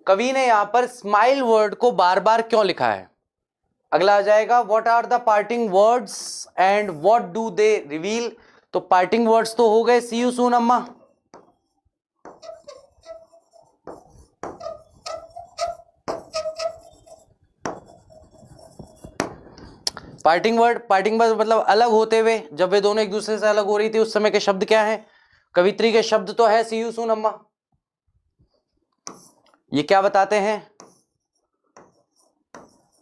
कवि ने यहां पर स्माइल वर्ड को बार बार क्यों लिखा है? अगला आ जाएगा what are the parting words and what do they reveal. तो पार्टिंग वर्ड्स तो हो गए, सी यू सून अम्मा। पार्टिंग वर्ड मतलब अलग होते हुए, जब वे दोनों एक दूसरे से अलग हो रही थी उस समय के शब्द क्या है? कवित्री के शब्द तो है सी यू सून अम्मा। ये क्या बताते हैं?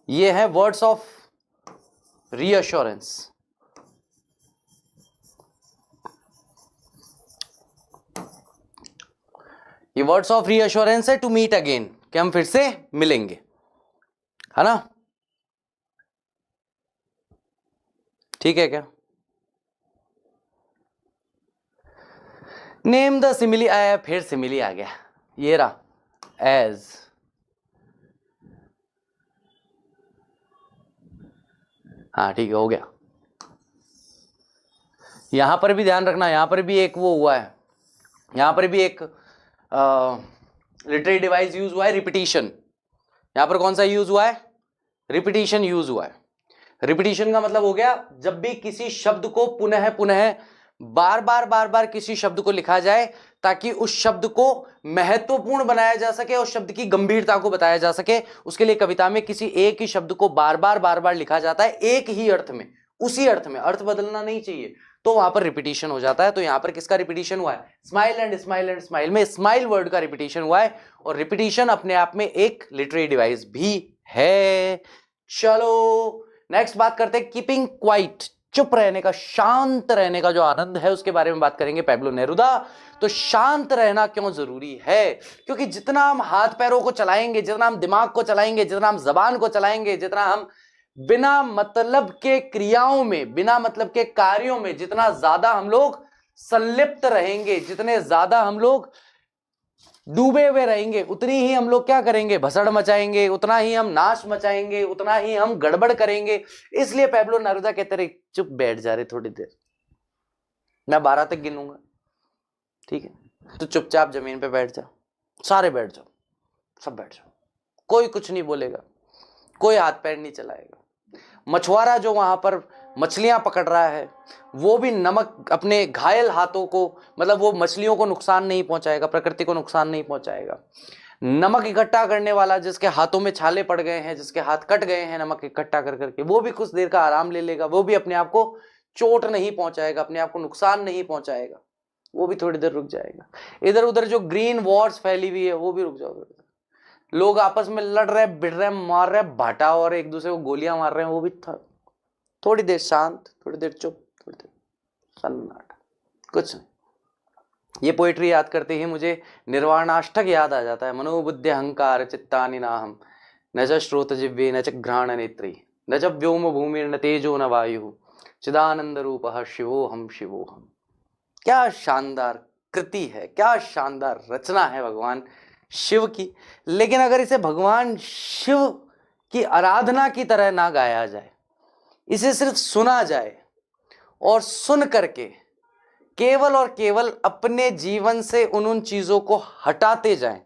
ये है वर्ड्स ऑफ रीअश्योरेंस। ये वर्ड्स ऑफ रीअश्योरेंस है टू मीट अगेन, कि हम फिर से मिलेंगे, है ना? ठीक है क्या? नेम द सिमिली, आया फिर सिमिली आ गया, ये रहा एज। हाँ ठीक है, हो गया। यहां पर भी ध्यान रखना, यहां पर भी एक वो हुआ है, यहां पर भी एक लिटरेरी डिवाइस यूज हुआ है, रिपीटिशन। यहां पर कौन सा यूज हुआ है? रिपीटिशन यूज हुआ है। रिपीटिशन का मतलब हो गया जब भी किसी शब्द को पुनः पुनः बार बार किसी शब्द को लिखा जाए ताकि उस शब्द को महत्वपूर्ण बनाया जा सके, उस शब्द की गंभीरता को बताया जा सके, उसके लिए कविता में किसी एक ही शब्द को बार बार लिखा जाता है, एक ही अर्थ में, उसी अर्थ में, अर्थ बदलना नहीं चाहिए, तो वहां पर रिपीटिशन हो जाता है। तो यहां पर किसका रिपीटिशन हुआ है? Smile and smile and smile में स्माइल वर्ड का रिपीटिशन हुआ है, और रिपीटिशन अपने आप में एक लिटरेरी डिवाइस भी है। चलो नेक्स्ट बात करते हैं कीपिंग क्वाइट, चुप रहने का, शांत रहने का जो आनंद है उसके बारे में बात करेंगे पैब्लो नेरुदा। तो शांत रहना क्यों जरूरी है? क्योंकि जितना हम हाथ पैरों को चलाएंगे, जितना हम दिमाग को चलाएंगे, जितना हम जबान को चलाएंगे, जितना हम बिना मतलब के क्रियाओं में, बिना मतलब के कार्यों में जितना ज्यादा हम लोग संलिप्त रहेंगे, जितने ज्यादा हम लोग डूबे हुए रहेंगे, उतनी ही हम लोग क्या करेंगे? भसड़ मचाएंगे, उतना ही हम नाश मचाएंगे, उतना ही हम गड़बड़ करेंगे। इसलिए पैब्लो नेरुदा कहते रहे चुप बैठ जा रहे थोड़ी देर, मैं 12 तक गिनूंगा, ठीक है? तो चुपचाप जमीन पे बैठ जाओ, सारे बैठ जाओ, सब बैठ जाओ, कोई कुछ नहीं बोलेगा, कोई हाथ पैर नहीं चलाएगा। मछुआरा जो वहां पर मछलियां पकड़ रहा है वो भी नमक अपने घायल हाथों को, मतलब वो मछलियों को नुकसान नहीं पहुंचाएगा, प्रकृति को नुकसान नहीं पहुंचाएगा। नमक इकट्ठा करने वाला जिसके हाथों में छाले पड़ गए हैं, जिसके हाथ कट गए हैं नमक इकट्ठा कर करके, वो भी कुछ देर का आराम ले लेगा, वो भी अपने आप को चोट नहीं पहुंचाएगा, अपने आप को नुकसान नहीं पहुंचाएगा, वो भी थोड़ी देर रुक जाएगा। इधर उधर जो ग्रीन वॉर्स फैली हुई है वो भी रुक जाओगे, लोग आपस में लड़ रहे, भिड़ रहे, मार रहे भाटा और एक दूसरे को गोलियां मार रहे हैं, वो भी थोड़ी देर शांत, थोड़ी देर चुप, थोड़ी देर सन्नाटा, कुछ नहीं। ये पोएट्री याद करते ही मुझे निर्वाणाष्टक याद आ जाता है। मनोबुद्धि अहंकार चित्तानि नाहम, न च श्रोत जिह्वे न च घ्राण नेत्री, न च व्योम भूमिर्न तेजो न वायु, चिदानंद रूपः शिवोहम शिवोहम। क्या शानदार कृति है, क्या शानदार रचना है भगवान शिव की, लेकिन अगर इसे भगवान शिव की आराधना की तरह ना गाया जाए, इसे सिर्फ सुना जाए और सुन करके केवल और केवल अपने जीवन से उन चीजों को हटाते जाएं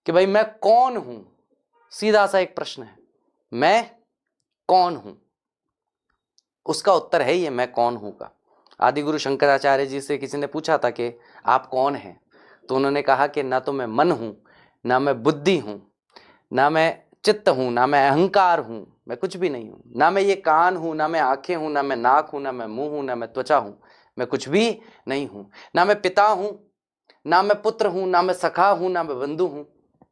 कि भाई मैं कौन हूं। सीधा सा एक प्रश्न है, मैं कौन हूं? उसका उत्तर है ये मैं कौन हूं का। आदि गुरु शंकराचार्य जी से किसी ने पूछा था कि आप कौन हैं, तो उन्होंने कहा कि ना तो मैं मन हूं, ना मैं बुद्धि हूं, ना मैं चित्त हूं, ना मैं अहंकार हूं, मैं कुछ भी नहीं हूं। ना मैं ये कान हूं, ना मैं आंखें हूं, ना मैं नाक हूं, ना मैं मुंह हूं, ना मैं त्वचा हूं, मैं कुछ भी नहीं हूं। ना मैं पिता हूं, ना मैं पुत्र हूं, ना मैं सखा हूं, ना मैं बंधु हूं,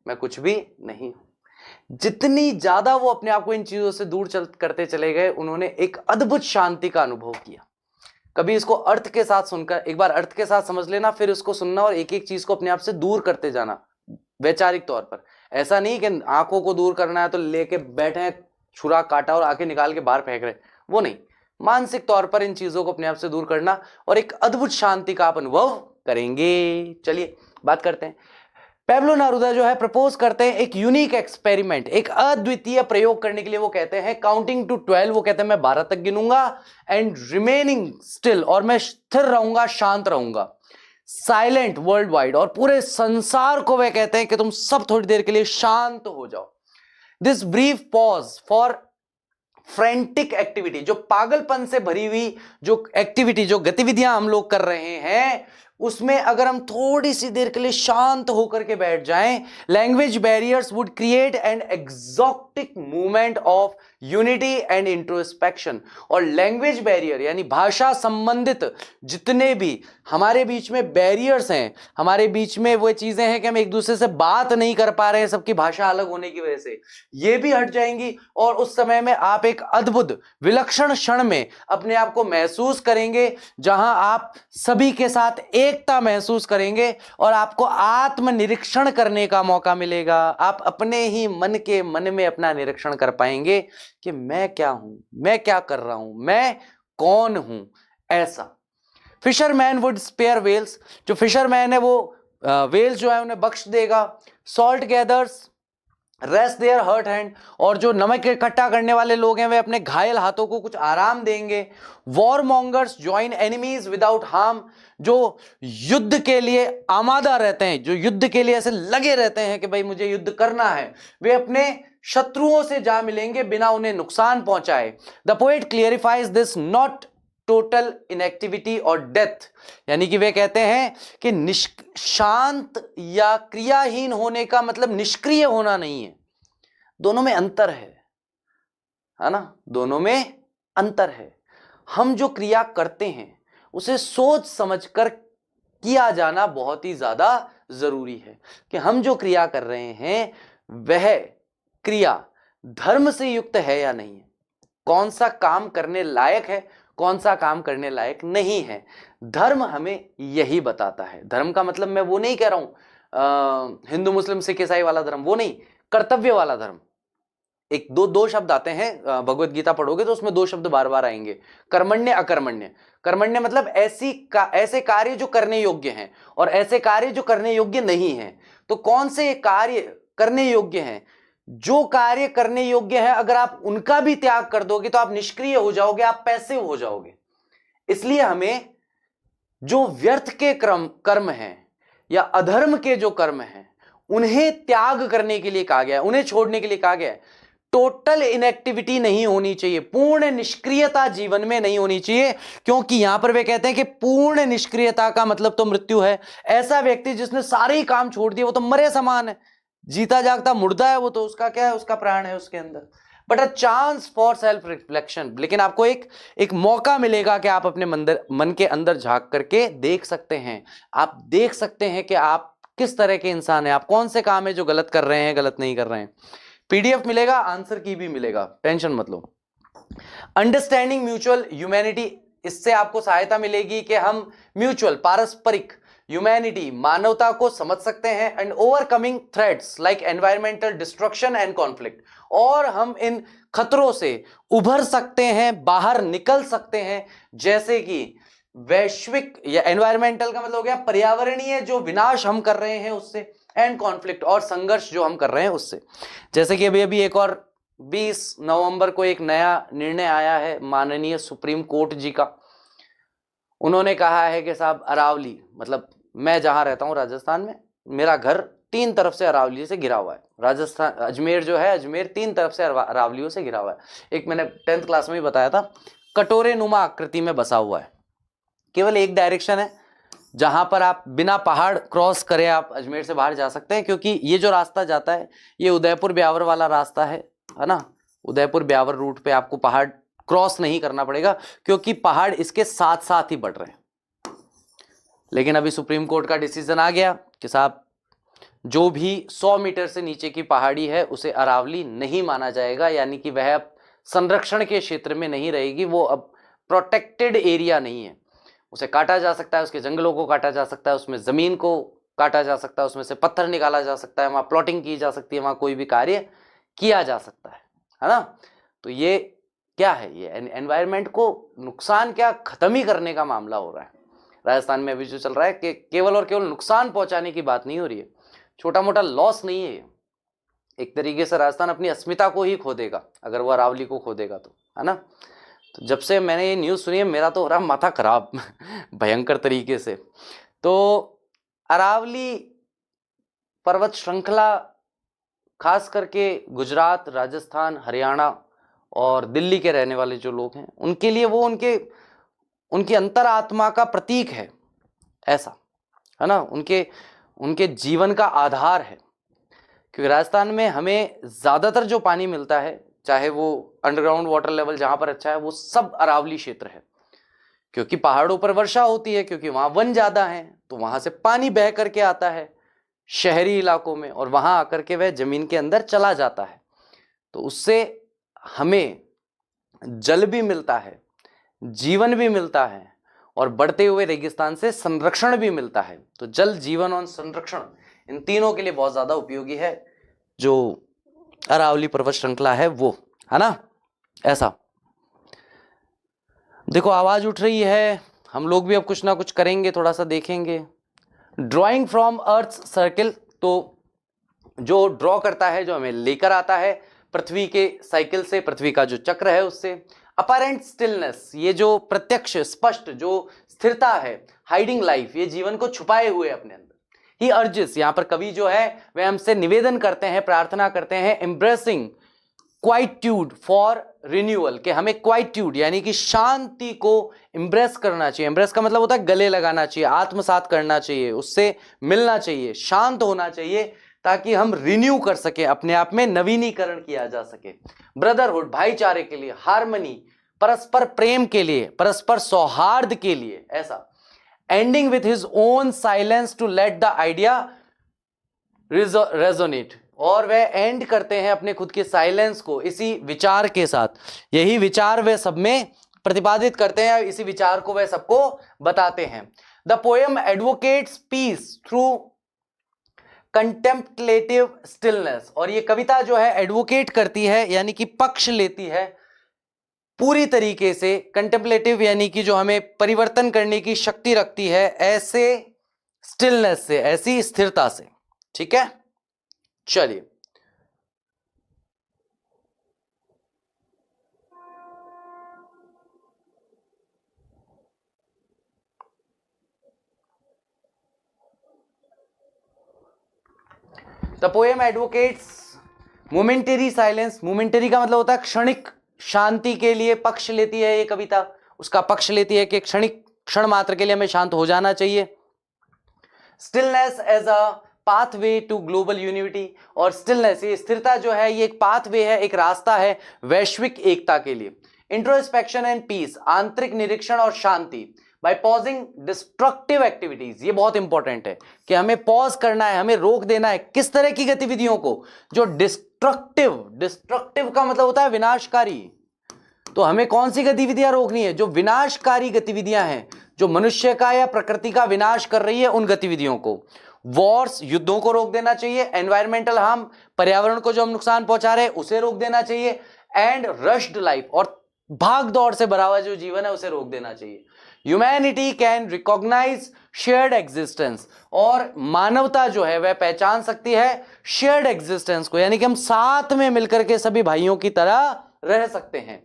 मैं कुछ भी नहीं हूं। जितनी ज्यादा वो अपने आप को इन चीजों से दूर करते चले गए, उन्होंने एक अद्भुत शांति का अनुभव किया। कभी इसको अर्थ के साथ सुनकर, एक बार अर्थ के साथ समझ लेना, फिर उसको सुनना और एक एक चीज को अपने आप से दूर करते जाना वैचारिक तौर पर। ऐसा नहीं कि आंखों को दूर करना है तो लेके बैठे हैं, छुरा काटा और आंखें निकाल के बाहर फेंक रहे, वो नहीं। मानसिक तौर पर इन चीजों को अपने आप से दूर करना और एक अद्भुत शांति का आप अनुभव करेंगे। चलिए बात करते हैं। पैब्लो नेरुदा जो है प्रपोज करते हैं एक यूनिक एक्सपेरिमेंट, एक अद्वितीय प्रयोग करने के लिए। वो कहते हैं काउंटिंग टू 12, वो कहते हैं मैं 12 तक गिनूंगा एंड रिमेनिंग स्टिल, और मैं स्थिर रहूंगा, शांत रहूंगा, साइलेंट वर्ल्ड वाइड, और पूरे संसार को वे कहते हैं कि तुम सब थोड़ी देर के लिए शांत हो जाओ। This brief pause for frantic activity, जो पागलपन से भरी हुई जो एक्टिविटी, जो गतिविधियां हम लोग कर रहे हैं, उसमें अगर हम थोड़ी सी देर के लिए शांत होकर के बैठ जाएं, language barriers would create an exotic movement of unity and introspection. और लैंग्वेज बैरियर यानी भाषा संबंधित जितने भी हमारे बीच में बैरियर्स हैं, हमारे बीच में वो चीजें हैं कि हम एक दूसरे से बात नहीं कर पा रहे हैं सबकी भाषा अलग होने की वजह से, ये भी हट जाएंगी। और उस समय में आप एक अद्भुत विलक्षण क्षण में अपने आप को महसूस करेंगे, जहां आप सभी के साथ एकता महसूस करेंगे और आपको आत्मनिरीक्षण करने का मौका मिलेगा। आप अपने ही मन में अपना निरीक्षण कर पाएंगे कि मैं क्या हूं, मैं क्या कर रहा हूं, मैं कौन हूं। ऐसा फिशरमैन वुड स्पेयर वेल्स, जो फिशरमैन है वो वेल्स जो है उन्हें बख्श देगा। Salt gathers rest their hurt hand, और जो नमक इकट्ठा करने वाले लोग हैं वे अपने घायल हाथों को कुछ आराम देंगे। War mongers join enemies without harm, जो युद्ध के लिए आमादा रहते हैं, जो युद्ध के लिए ऐसे लगे रहते हैं कि भाई मुझे युद्ध करना है, वे अपने शत्रुओं से जा मिलेंगे बिना उन्हें नुकसान पहुंचाए। The poet clarifies this not total inactivity और डेथ, यानी कि वे कहते हैं कि शांत या क्रियाहीन होने का मतलब निष्क्रिय होना नहीं है। दोनों में अंतर है ना, दोनों में अंतर है। हम जो क्रिया करते हैं उसे सोच समझकर किया जाना बहुत ही ज्यादा जरूरी है कि हम जो क्रिया कर रहे हैं वह क्रिया धर्म से युक्त है या नहीं है, कौन सा काम करने लायक है, कौन सा काम करने लायक नहीं है। धर्म हमें यही बताता है। धर्म का मतलब मैं वो नहीं कह रहा हूं हिंदू मुस्लिम सिख ईसाई वाला धर्म, वो नहीं, कर्तव्य वाला धर्म। एक दो शब्द आते हैं, भगवत गीता पढ़ोगे तो उसमें 2 शब्द बार बार आएंगे, कर्मण्य अकर्मण्य। कर्मण्य मतलब ऐसे कार्य जो करने योग्य हैं और ऐसे कार्य जो करने योग्य नहीं हैं। तो कौन से कार्य करने योग्य हैं? जो कार्य करने योग्य है अगर आप उनका भी त्याग कर दोगे तो आप निष्क्रिय हो जाओगे, आप पैसिव हो जाओगे। इसलिए हमें जो व्यर्थ के कर्म हैं या अधर्म के जो कर्म हैं उन्हें त्याग करने के लिए कहा गया है, उन्हें छोड़ने के लिए कहा गया है। टोटल इनएक्टिविटी नहीं होनी चाहिए, पूर्ण निष्क्रियता जीवन में नहीं होनी चाहिए, क्योंकि यहां पर वे कहते हैं कि पूर्ण निष्क्रियता का मतलब तो मृत्यु है। ऐसा व्यक्ति जिसने सारे ही काम छोड़ दिए वो तो मरे समान है, जीता जागता मुर्दा है वो, तो उसका क्या है, उसका प्राण है उसके अंदर। But a chance for self reflection, लेकिन आपको एक मौका मिलेगा कि आप अपने मन के अंदर झांक करके देख सकते हैं। आप देख सकते हैं कि आप किस तरह के इंसान हैं, आप कौन से काम है जो गलत कर रहे हैं, गलत नहीं कर रहे हैं। पीडीएफ मिलेगा, आंसर की भी मिलेगा, टेंशन मत लो। अंडरस्टैंडिंग म्यूचुअल ह्यूमैनिटी, इससे आपको सहायता मिलेगी कि हम म्यूचुअल पारस्परिक ह्यूमैनिटी मानवता को समझ सकते हैं। And overcoming threats like environmental destruction and conflict, और हम इन खतरों से उभर सकते हैं, बाहर निकल सकते हैं, जैसे कि वैश्विक या एनवायरमेंटल का मतलब हो गया पर्यावरणीय जो विनाश हम कर रहे हैं उससे, एंड कॉन्फ्लिक्ट और संघर्ष जो हम कर रहे हैं उससे। जैसे कि अभी एक और 20 नवंबर को एक नया निर्णय आया है माननीय सुप्रीम कोर्ट जी का। उन्होंने कहा है कि साहब अरावली, मतलब मैं जहां रहता हूं राजस्थान में, मेरा घर 3 तरफ से अरावली से घिरा हुआ है। राजस्थान अजमेर जो है, अजमेर 3 तरफ से अरावलियों से घिरा हुआ है। एक मैंने 10th क्लास में ही बताया था, कटोरे नुमा आकृति में बसा हुआ है। केवल एक डायरेक्शन है जहां पर आप बिना पहाड़ क्रॉस करे आप अजमेर से बाहर जा सकते हैं, क्योंकि ये जो रास्ता जाता है ये उदयपुर ब्यावर वाला रास्ता है ना। उदयपुर ब्यावर रूट पे आपको पहाड़ क्रॉस नहीं करना पड़ेगा, क्योंकि पहाड़ इसके साथ साथ ही बढ़ रहे हैं। लेकिन अभी सुप्रीम कोर्ट का डिसीजन आ गया कि साहब जो भी 100 मीटर से नीचे की पहाड़ी है उसे अरावली नहीं माना जाएगा, यानी कि वह अब संरक्षण के क्षेत्र में नहीं रहेगी, वो अब प्रोटेक्टेड एरिया नहीं है। उसे काटा जा सकता है, उसके जंगलों को काटा जा सकता है, उसमें जमीन को काटा जा सकता है, उसमें से पत्थर निकाला जा सकता है, वहां प्लॉटिंग की जा सकती है, वहां कोई भी कार्य किया जा सकता है ना। तो ये क्या है, ये एनवायरमेंट को नुकसान क्या खत्म ही करने का मामला हो रहा है राजस्थान में अभी जो चल रहा है, कि केवल और केवल नुकसान पहुंचाने की बात नहीं हो रही है, छोटा मोटा लॉस नहीं है। एक तरीके से राजस्थान अपनी अस्मिता को ही खो देगा अगर वो अरावली को खो देगा तो, है ना। तो जब से मैंने ये न्यूज़ सुनी है मेरा तो हो रहा माथा खराब भयंकर तरीके से। तो अरावली पर्वत श्रृंखला खास करके गुजरात, राजस्थान, हरियाणा और दिल्ली के रहने वाले जो लोग हैं उनके लिए वो उनकी अंतरात्मा का प्रतीक है, ऐसा है ना, उनके जीवन का आधार है। क्योंकि राजस्थान में हमें ज्यादातर जो पानी मिलता है, चाहे वो अंडरग्राउंड वाटर लेवल जहां पर अच्छा है, वो सब अरावली क्षेत्र है। क्योंकि पहाड़ों पर वर्षा होती है, क्योंकि वहां वन ज्यादा है, तो वहां से पानी बह करके आता है शहरी इलाकों में और वहां आकर के वह जमीन के अंदर चला जाता है। तो उससे हमें जल भी मिलता है, जीवन भी मिलता है और बढ़ते हुए रेगिस्तान से संरक्षण भी मिलता है। तो जल, जीवन और संरक्षण इन तीनों के लिए बहुत ज्यादा उपयोगी है जो अरावली पर्वत श्रृंखला है वो, है ना। ऐसा देखो आवाज उठ रही है, हम लोग भी अब कुछ ना कुछ करेंगे, थोड़ा सा देखेंगे। ड्रॉइंग फ्रॉम अर्थ सर्किल, तो जो ड्रॉ करता है, जो हमें लेकर आता है पृथ्वी के साइकिल से, पृथ्वी का जो चक्र है उससे। अपरेंट स्टिलनेस, ये जो प्रत्यक्ष स्पष्ट जो स्थिरता है, हाइडिंग लाइफ, ये जीवन को छुपाए हुए अपने अंदर। ही अर्जेस, यहां पर कवि जो है वह हमसे निवेदन करते हैं, प्रार्थना करते हैं, एम्ब्रेसिंग क्वाइट्यूड फॉर रिन्यूअल, कि हमें क्वाइट्यूड यानी कि शांति को एम्ब्रेस करना चाहिए। एम्ब्रेस का मतलब होता है गले लगाना चाहिए, आत्मसात करना चाहिए, उससे मिलना चाहिए, शांत होना चाहिए, ताकि हम रिन्यू कर सके, अपने आप में नवीनीकरण किया जा सके। ब्रदरहुड, भाईचारे के लिए, हार्मनी, परस्पर प्रेम के लिए, परस्पर सौहार्द के लिए, ऐसा। Ending with his own silence to let the idea resonate, और वह एंड करते हैं अपने खुद के साइलेंस को इसी विचार के साथ। यही विचार वे सब में प्रतिपादित करते हैं, इसी विचार को वह सबको बताते हैं। The poem advocates peace through contemplative stillness, और ये कविता जो है एडवोकेट करती है यानी कि पक्ष लेती है पूरी तरीके से, कंटेम्पलेटिव यानी कि जो हमें परिवर्तन करने की शक्ति रखती है, ऐसे स्टिलनेस से, ऐसी स्थिरता से। ठीक है, चलिए the poem advocates momentary silence, momentary का मतलब होता है क्षणिक शांति के लिए पक्ष लेती है ये कविता, उसका पक्ष लेती है कि क्षणिक, क्षण मात्र के लिए हमें शांत हो जाना चाहिए। Stillness as a pathway to global unity, और स्टिलनेस, ये स्थिरता जो है ये एक पाथवे है, एक रास्ता है वैश्विक एकता के लिए। इंट्रोस्पेक्शन एंड पीस, आंतरिक निरीक्षण और शांति, बाय पॉजिंग डिस्ट्रक्टिव एक्टिविटीज, ये बहुत इंपॉर्टेंट है कि हमें पॉज करना है, हमें रोक देना है किस तरह की गतिविधियों को, जो डिस्ट्रक्टिव, डिस्ट्रक्टिव का मतलब होता है विनाशकारी, तो हमें कौन सी गतिविधियां रोकनी है, जो विनाशकारी गतिविधियां हैं, जो मनुष्य का या प्रकृति का विनाश कर रही है, उन गतिविधियों को। वॉर्स, युद्धों को रोक देना चाहिए। एनवायरमेंटल हार्म, पर्यावरण को जो हम नुकसान पहुंचा रहे हैं उसे रोक देना चाहिए। एंड रश्ड लाइफ, और भाग दौड़ से भरा हुआ जो जीवन है उसे रोक देना चाहिए। Humanity can recognise shared existence, और मानवता जो है वह पहचान सकती है शेयर्ड एग्जिस्टेंस को, यानी कि हम साथ में मिलकर के सभी भाइयों की तरह रह सकते हैं।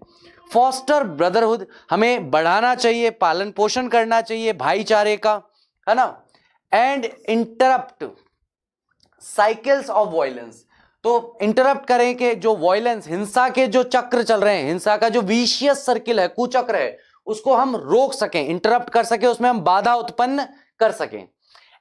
फॉस्टर ब्रदरहुड, हमें बढ़ाना चाहिए, पालन पोषण करना चाहिए भाईचारे का, है ना। And interrupt cycles of violence, तो इंटरप्ट करें कि जो वायलेंस, हिंसा के जो चक्र चल रहे हैं, हिंसा का जो विशियस सर्किल है, कुचक्र है, उसको हम रोक सकें, इंटरप्ट कर सकें, उसमें हम बाधा उत्पन्न कर सकें।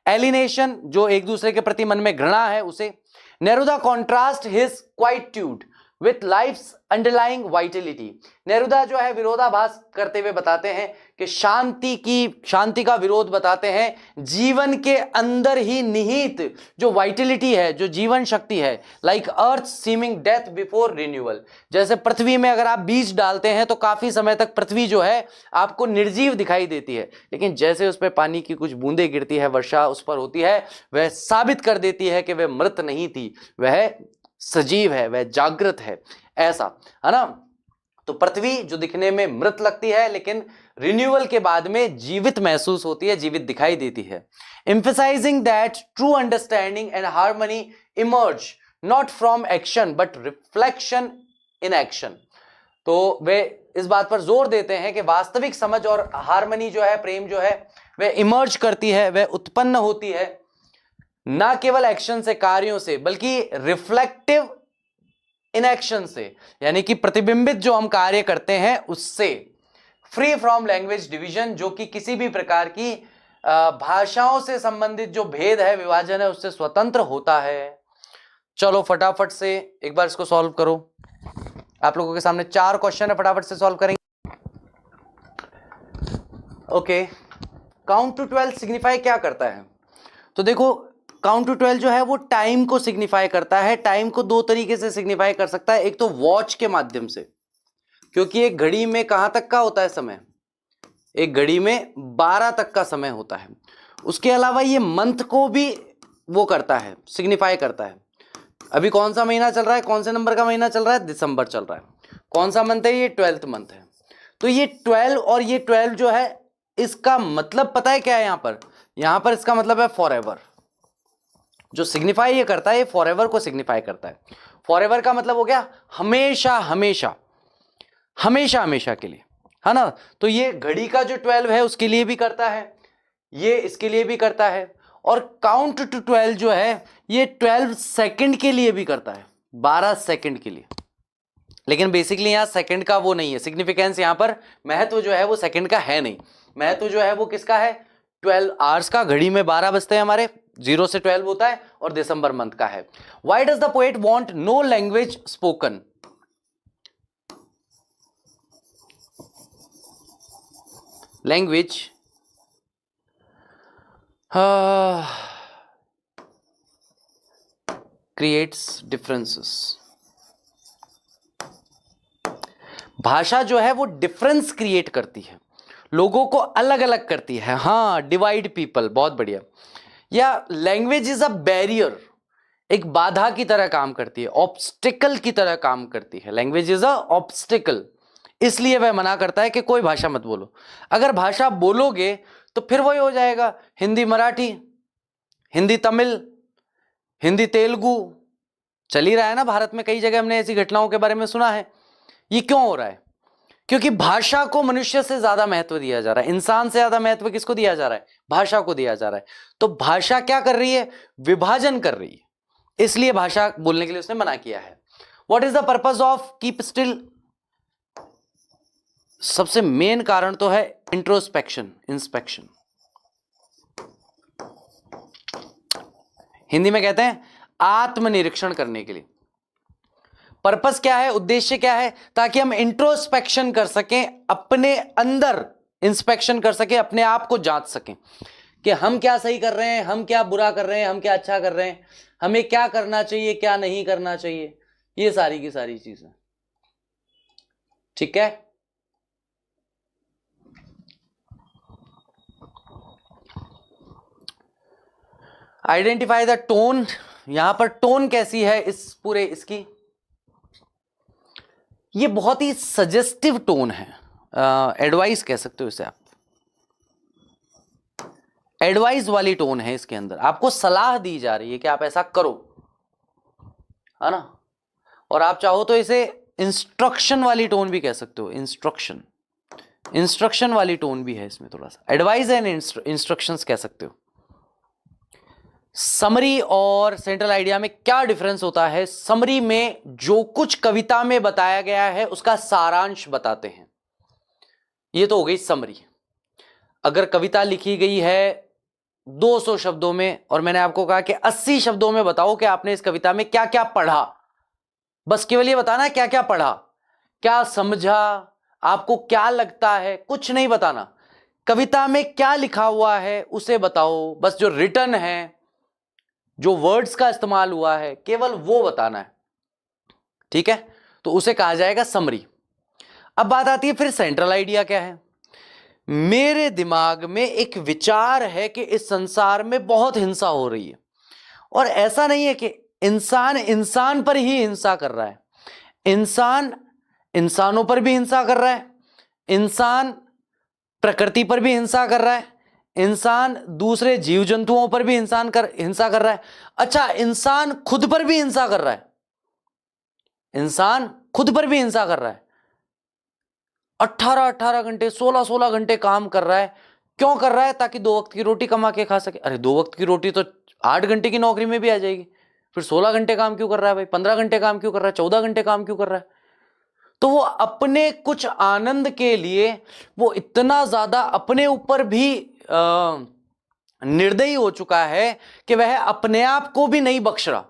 एलिनेशन, जो एक दूसरे के प्रति मन में घृणा है, उसे। Neruda contrast his quietude with life's underlying vitality, Neruda जो है विरोधाभास करते हुए बताते हैं कि शांति का विरोध बताते हैं जीवन के अंदर ही निहित जो वाइटलिटी है, जो जीवन शक्ति है। Like earth seeming death before renewal, जैसे पृथ्वी में अगर आप बीज डालते हैं तो काफी समय तक पृथ्वी जो है आपको निर्जीव दिखाई देती है, लेकिन जैसे उस पर पानी की कुछ बूंदें गिरती है, वर्षा उस पर होती है, वह साबित कर देती है कि वह मृत नहीं थी, वह सजीव है, वह जागृत है, ऐसा, है ना। तो पृथ्वी जो दिखने में मृत लगती है लेकिन रिन्यूअल के बाद में जीवित महसूस होती है, जीवित दिखाई देती है। Emphasising that true understanding and harmony emerge not from action but reflection in action, तो वे इस बात पर जोर देते हैं कि वास्तविक समझ और हार्मनी जो है, प्रेम जो है, वह इमर्ज करती है, वह उत्पन्न होती है ना केवल एक्शन से, कार्यों से, बल्कि रिफ्लेक्टिव इन एक्शन से, यानी कि प्रतिबिंबित जो हम कार्य करते हैं उससे। फ्री फ्रॉम लैंग्वेज डिवीजन, जो कि किसी भी प्रकार की भाषाओं से संबंधित जो भेद है, विभाजन है, उससे स्वतंत्र होता है। चलो फटाफट से एक बार इसको सॉल्व करो। आप लोगों के सामने 4 क्वेश्चन है, फटाफट से सॉल्व करेंगे। ओके, काउंट टू 12 सिग्निफाई क्या करता है? तो देखो, काउंट टू 12 जो है वो टाइम को सिग्निफाई करता है। टाइम को 2 तरीके से सिग्निफाई कर सकता है, एक तो वॉच के माध्यम से, क्योंकि एक घड़ी में कहां तक का होता है समय, एक घड़ी में 12 तक का समय होता है। उसके अलावा ये मंथ को भी वो करता है, सिग्निफाई करता है। अभी कौन सा महीना चल रहा है, कौन से नंबर का महीना चल रहा है? दिसंबर चल रहा है। कौन सा मंथ है? ये 12th मंथ है। तो ये 12 और ये 12 जो है, इसका मतलब पता है क्या है? यहां पर इसका मतलब है फॉरएवर। जो सिग्निफाई ये करता है, ये फॉरएवर को सिग्निफाई करता है। फॉरएवर का मतलब हो गया हमेशा हमेशा, हमेशा हमेशा के लिए, है ना। तो ये घड़ी का जो 12 है उसके लिए भी करता है, ये इसके लिए भी करता है, और काउंट टू 12 जो है ये 12 सेकंड के लिए भी करता है, 12 सेकंड के लिए। लेकिन बेसिकली यहां सेकंड का वो नहीं है सिग्निफिकेंस, यहां पर महत्व जो है वो सेकंड का है नहीं। महत्व जो है वो किसका है? 12 आवर्स का। घड़ी में 12 बजते हैं हमारे, 0 से 12 होता है, और दिसंबर मंथ का है। Why does the poet want no language spoken? Language creates differences. भाषा जो है वो डिफरेंस क्रिएट करती है, लोगों को अलग अलग करती है। हाँ, डिवाइड पीपल, बहुत बढ़िया। या लैंग्वेज इज अ बैरियर, एक बाधा की तरह काम करती है, ऑब्स्टिकल की तरह काम करती है। लैंग्वेज इज अ ऑब्स्टिकल, इसलिए वह मना करता है कि कोई भाषा मत बोलो। अगर भाषा बोलोगे तो फिर वही हो जाएगा, हिंदी मराठी, हिंदी तमिल, हिंदी तेलुगु चल ही रहा है ना भारत में। कई जगह हमने ऐसी घटनाओं के बारे में सुना है। ये क्यों हो रहा है? क्योंकि भाषा को मनुष्य से ज्यादा महत्व दिया जा रहा है। इंसान से ज्यादा महत्व किसको दिया जा रहा है? भाषा को दिया जा रहा है। तो भाषा क्या कर रही है? विभाजन कर रही है, इसलिए भाषा बोलने के लिए उसने मना किया है। What is the purpose of keep still? सबसे मेन कारण तो है इंट्रोस्पेक्शन, इंस्पेक्शन। हिंदी में कहते हैं आत्मनिरीक्षण करने के लिए। पर्पस क्या है, उद्देश्य क्या है? ताकि हम इंट्रोस्पेक्शन कर सकें, अपने अंदर इंस्पेक्शन कर सकें, अपने आप को जांच सकें कि हम क्या सही कर रहे हैं, हम क्या बुरा कर रहे हैं, हम क्या अच्छा कर रहे हैं, हमें क्या करना चाहिए, क्या नहीं करना चाहिए, ये सारी की सारी चीजें। ठीक है। Identify the tone. यहां पर टोन कैसी है इस पूरे इसकी? ये बहुत ही सजेस्टिव टोन है, एडवाइस कह सकते हो इसे आप, एडवाइस वाली टोन है इसके अंदर, आपको सलाह दी जा रही है कि आप ऐसा करो, है ना। और आप चाहो तो इसे इंस्ट्रक्शन वाली टोन भी कह सकते हो, इंस्ट्रक्शन वाली टोन भी है इसमें, थोड़ा सा एडवाइस एंड इंस्ट्रक्शंस कह सकते हो। समरी और सेंट्रल आइडिया में क्या डिफरेंस होता है? समरी में जो कुछ कविता में बताया गया है उसका सारांश बताते हैं, ये तो हो गई समरी। अगर कविता लिखी गई है 200 शब्दों में और मैंने आपको कहा कि 80 शब्दों में बताओ कि आपने इस कविता में क्या क्या पढ़ा, बस केवल ये बताना है क्या क्या पढ़ा, क्या समझा, आपको क्या लगता है, कुछ नहीं बताना। कविता में क्या लिखा हुआ है उसे बताओ, बस जो रिटन है, जो वर्ड्स का इस्तेमाल हुआ है, केवल वो बताना है, ठीक है। तो उसे कहा जाएगा समरी। अब बात आती है फिर सेंट्रल आइडिया क्या है? मेरे दिमाग में एक विचार है कि इस संसार में बहुत हिंसा हो रही है, और ऐसा नहीं है कि इंसान इंसान पर ही हिंसा कर रहा है, इंसान इंसानों पर भी हिंसा कर रहा है, इंसान प्रकृति पर भी हिंसा कर रहा है, इंसान दूसरे जीव जंतुओं पर भी हिंसा कर रहा है। अच्छा, इंसान खुद पर भी हिंसा कर रहा है, इंसान खुद पर भी हिंसा कर रहा है। 18 घंटे 16 घंटे काम कर रहा है, क्यों कर रहा है? ताकि 2 वक्त की रोटी कमा के खा सके। अरे 2 वक्त की रोटी तो 8 घंटे की नौकरी में भी आ जाएगी, फिर 16 घंटे काम क्यों कर रहा है भाई? 15 घंटे काम क्यों कर रहा है? 14 घंटे काम क्यों कर रहा है? तो वो अपने कुछ आनंद के लिए वो इतना ज्यादा अपने ऊपर भी निर्दयी हो चुका है कि वह अपने आप को भी नहीं बख्श रहा,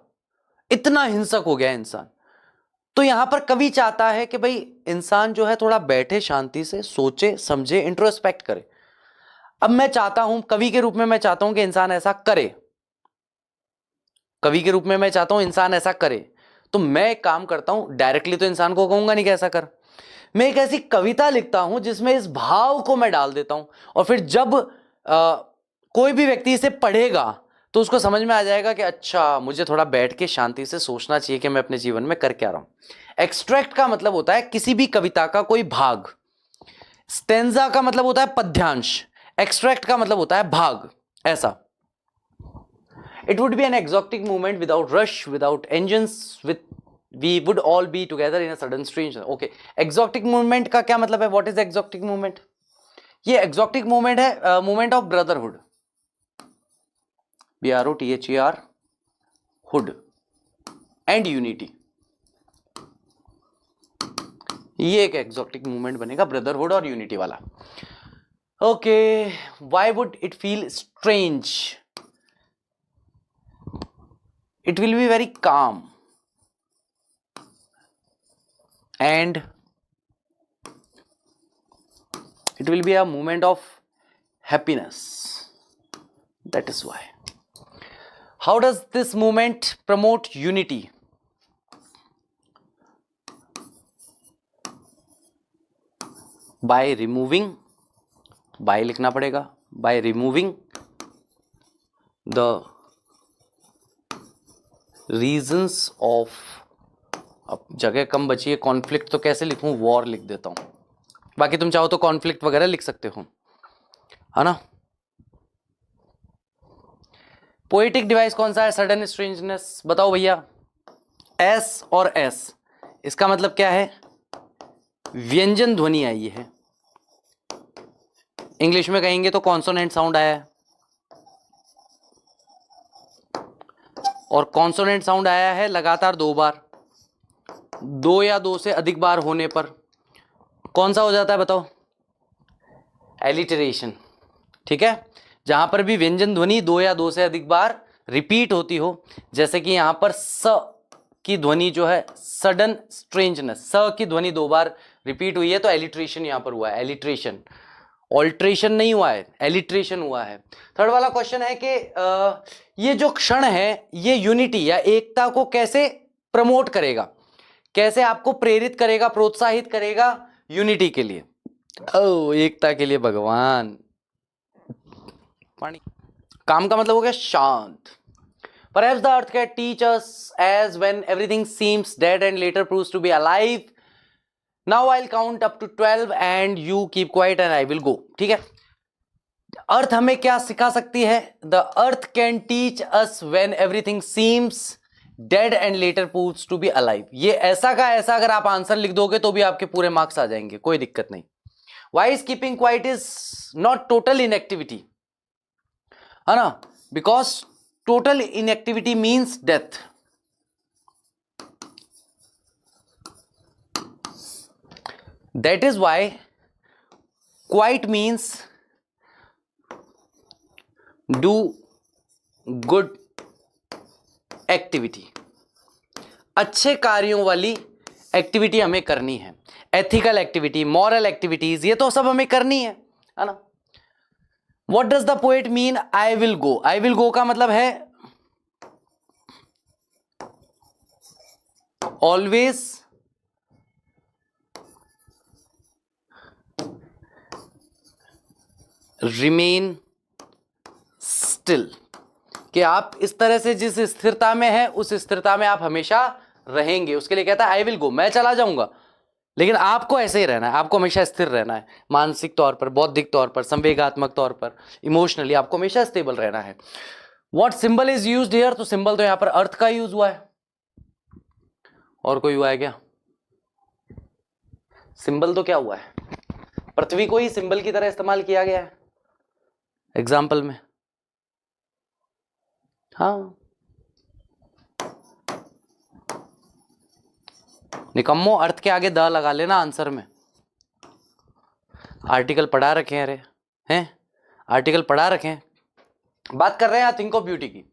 इतना हिंसक हो गया इंसान। तो यहां पर कवि चाहता है कि भाई इंसान जो है थोड़ा बैठे, शांति से सोचे, समझे, इंट्रोस्पेक्ट करे। अब मैं चाहता हूं, कवि के रूप में मैं चाहता हूं कि इंसान ऐसा करे, कवि के रूप में मैं चाहता हूं इंसान ऐसा करे। तो मैं एक काम करता हूं, डायरेक्टली तो इंसान को कहूंगा नहीं कि ऐसा कर, मैं एक ऐसी कविता लिखता हूं जिसमें इस भाव को मैं डाल देता हूं, और फिर जब कोई भी व्यक्ति इसे पढ़ेगा तो उसको समझ में आ जाएगा कि अच्छा, मुझे थोड़ा बैठ के शांति से सोचना चाहिए कि मैं अपने जीवन में कर क्या रहा हूं। एक्सट्रैक्ट का मतलब होता है किसी भी कविता का कोई भाग, स्टेंजा का मतलब होता है पद्यांश, एक्सट्रैक्ट का मतलब होता है भाग, ऐसा। It would be an exotic movement without rush, without engines, we would all be together in a sudden strange. Okay, exotic movement का क्या मतलब है? What is exotic movement? ये exotic movement है movement of brotherhood, BROTHER, hood and unity। ये एक exotic movement बनेगा, brotherhood और unity वाला। Okay, why would it feel strange? It will be very calm and it will be a moment of happiness. That is why. How does this movement promote unity? By removing, by लिखना पड़ेगा, by removing the reasons of, अब जगह कम बची है, conflict तो कैसे लिखूं, war लिख देता हूं, बाकी तुम चाहो तो कॉन्फ्लिक्ट वगैरह लिख सकते हो, है ना। पोएटिक डिवाइस कौन सा है? Sudden strangeness. बताओ भैया, एस और एस, इसका मतलब क्या है? व्यंजन ध्वनि आई है। इंग्लिश में कहेंगे तो कॉन्सोनेंट साउंड आया है, और कॉन्सोनेंट साउंड आया है लगातार 2 बार, 2 या 2 से अधिक बार होने पर कौन सा हो जाता है? बताओ, एलिटरेशन। ठीक है, जहां पर भी व्यंजन ध्वनि 2 या 2 से अधिक बार रिपीट होती हो, जैसे कि यहां पर स की ध्वनि जो है, सडन स्ट्रेंजनेस, स की ध्वनि 2 बार रिपीट हुई है, तो एलिट्रेशन यहां पर हुआ है। एलिट्रेशन, ऑल्ट्रेशन नहीं हुआ है, एलिट्रेशन हुआ है। थर्ड वाला क्वेश्चन है कि ये जो क्षण है, ये यूनिटी या एकता को कैसे प्रमोट करेगा, कैसे आपको प्रेरित करेगा, प्रोत्साहित करेगा यूनिटी के लिए, एकता के लिए। भगवान, पानी, काम का मतलब हो गया शांत। Perhaps the earth can teach us as when everything seems dead and later proves to be alive, now I will count up to 12 and you keep quiet and I will go, ठीक है। Earth हमें क्या सिखा सकती है? The earth can teach us when everything seems dead and later proves to be alive. ये ऐसा का ऐसा अगर आप आंसर लिख दोगे तो भी आपके पूरे मार्क्स आ जाएंगे, कोई दिक्कत नहीं। Why is keeping quiet is not total inactivity, है ना, because total inactivity means death. That is why quiet means do good activity, अच्छे कार्यों वाली एक्टिविटी हमें करनी है। एथिकल एक्टिविटी, मॉरल एक्टिविटीज, ये तो सब हमें करनी है ना। What does the poet mean I will go? I will गो का मतलब है ऑलवेज रिमेन स्टिल, कि आप इस तरह से जिस स्थिरता में है उस स्थिरता में आप हमेशा रहेंगे, उसके लिए कहता है आई विल गो, मैं चला जाऊंगा, लेकिन आपको ऐसे ही रहना है, आपको हमेशा स्थिर रहना है, मानसिक तौर पर, बौद्धिक तौर पर, संवेगात्मक तौर पर, इमोशनली आपको हमेशा स्टेबल रहना है। What symbol is used here? तो सिंबल तो यहां पर अर्थ का यूज हुआ है, और कोई हुआ है क्या? सिंबल तो क्या हुआ है? पृथ्वी को ही सिंबल की तरह इस्तेमाल किया गया है एग्जाम्पल में। हाँ, निकम्मो, अर्थ के आगे द लगा लेना आंसर में। आर्टिकल पढ़ा रखे हैं, अरे हैं, आर्टिकल पढ़ा रखे हैं। बात कर रहे हैं थिंक ऑफ ब्यूटी की।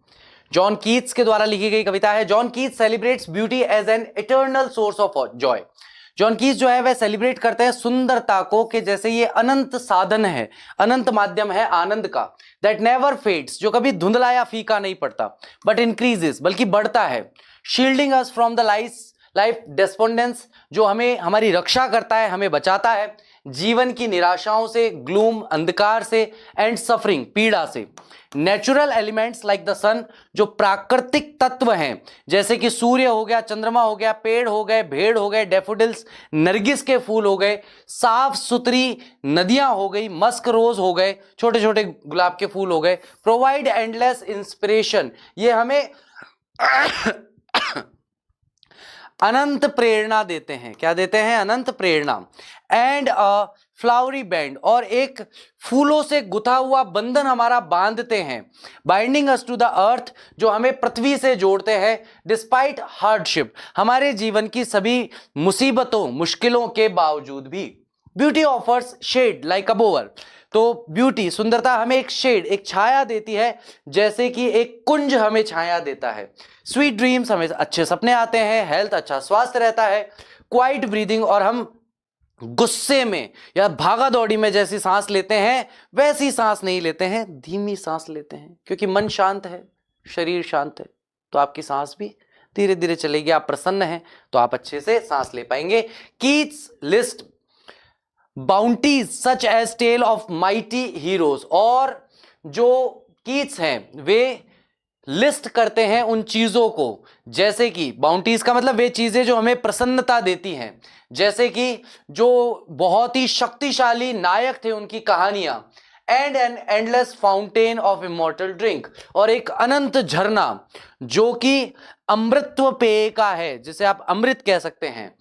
जॉन कीट्स के द्वारा लिखी गई कविता है। John Keats celebrates beauty as an eternal source of joy. John Keats जो है वह सेलिब्रेट करते हैं सुंदरता को कि जैसे ये अनंत साधन है, अनंत माध्यम है आनंद का, दैट नेवर फेड्स, जो कभी धुंधला या फीका नहीं पड़ता, बट इंक्रीजेस, बल्कि बढ़ता है, shielding us from the life despondence, जो हमें हमारी रक्षा करता है, हमें बचाता है जीवन की निराशाओं से, ग्लूम अंधकार से, एंड सफरिंग पीड़ा से। नेचुरल एलिमेंट्स लाइक द सन, जो प्राकृतिक तत्व हैं जैसे कि सूर्य हो गया, चंद्रमा हो गया, पेड़ हो गए, भेड़ हो गए, डैफोडिल्स नरगिस के फूल हो गए, साफ सुथरी नदियां हो गई, मस्क रोज हो गए, छोटे छोटे गुलाब के फूल हो गए, प्रोवाइड एंडलेस इंस्पिरेशन, ये हमें अनंत प्रेरणा देते हैं। क्या देते हैं? अनंत प्रेरणा। एंड अ फ्लावरी बैंड, और एक फूलों से गुथा हुआ बंधन हमारा बांधते हैं, binding us to the earth, जो हमें पृथ्वी से जोड़ते हैं, डिस्पाइट हार्डशिप, हमारे जीवन की सभी मुसीबतों मुश्किलों के बावजूद भी। Beauty offers shade like a bower, तो ब्यूटी, सुंदरता हमें एक शेड, एक छाया देती है, जैसे कि एक कुंज हमें छाया देता है। स्वीट ड्रीम्स, हमें अच्छे सपने आते हैं, हेल्थ, अच्छा स्वास्थ्य रहता है, क्वाइट ब्रीदिंग, और हम गुस्से में या भागा दौड़ी में जैसी सांस लेते हैं वैसी सांस नहीं लेते हैं, धीमी सांस लेते हैं, क्योंकि मन शांत है, शरीर शांत है, तो आपकी सांस भी धीरे धीरे चलेगी। आप प्रसन्न हैं तो आप अच्छे से सांस ले पाएंगे। Keats list bounties such as tale of mighty heroes, और जो कीट्स हैं वे लिस्ट करते हैं उन चीजों को, जैसे कि बाउंटीज का मतलब वे चीजें जो हमें प्रसन्नता देती हैं, जैसे कि जो बहुत ही शक्तिशाली नायक थे उनकी कहानियां, and an endless fountain of immortal drink, और एक अनंत झरना जो कि अमृतत्व पेय का है, जिसे आप अमृत कह सकते हैं,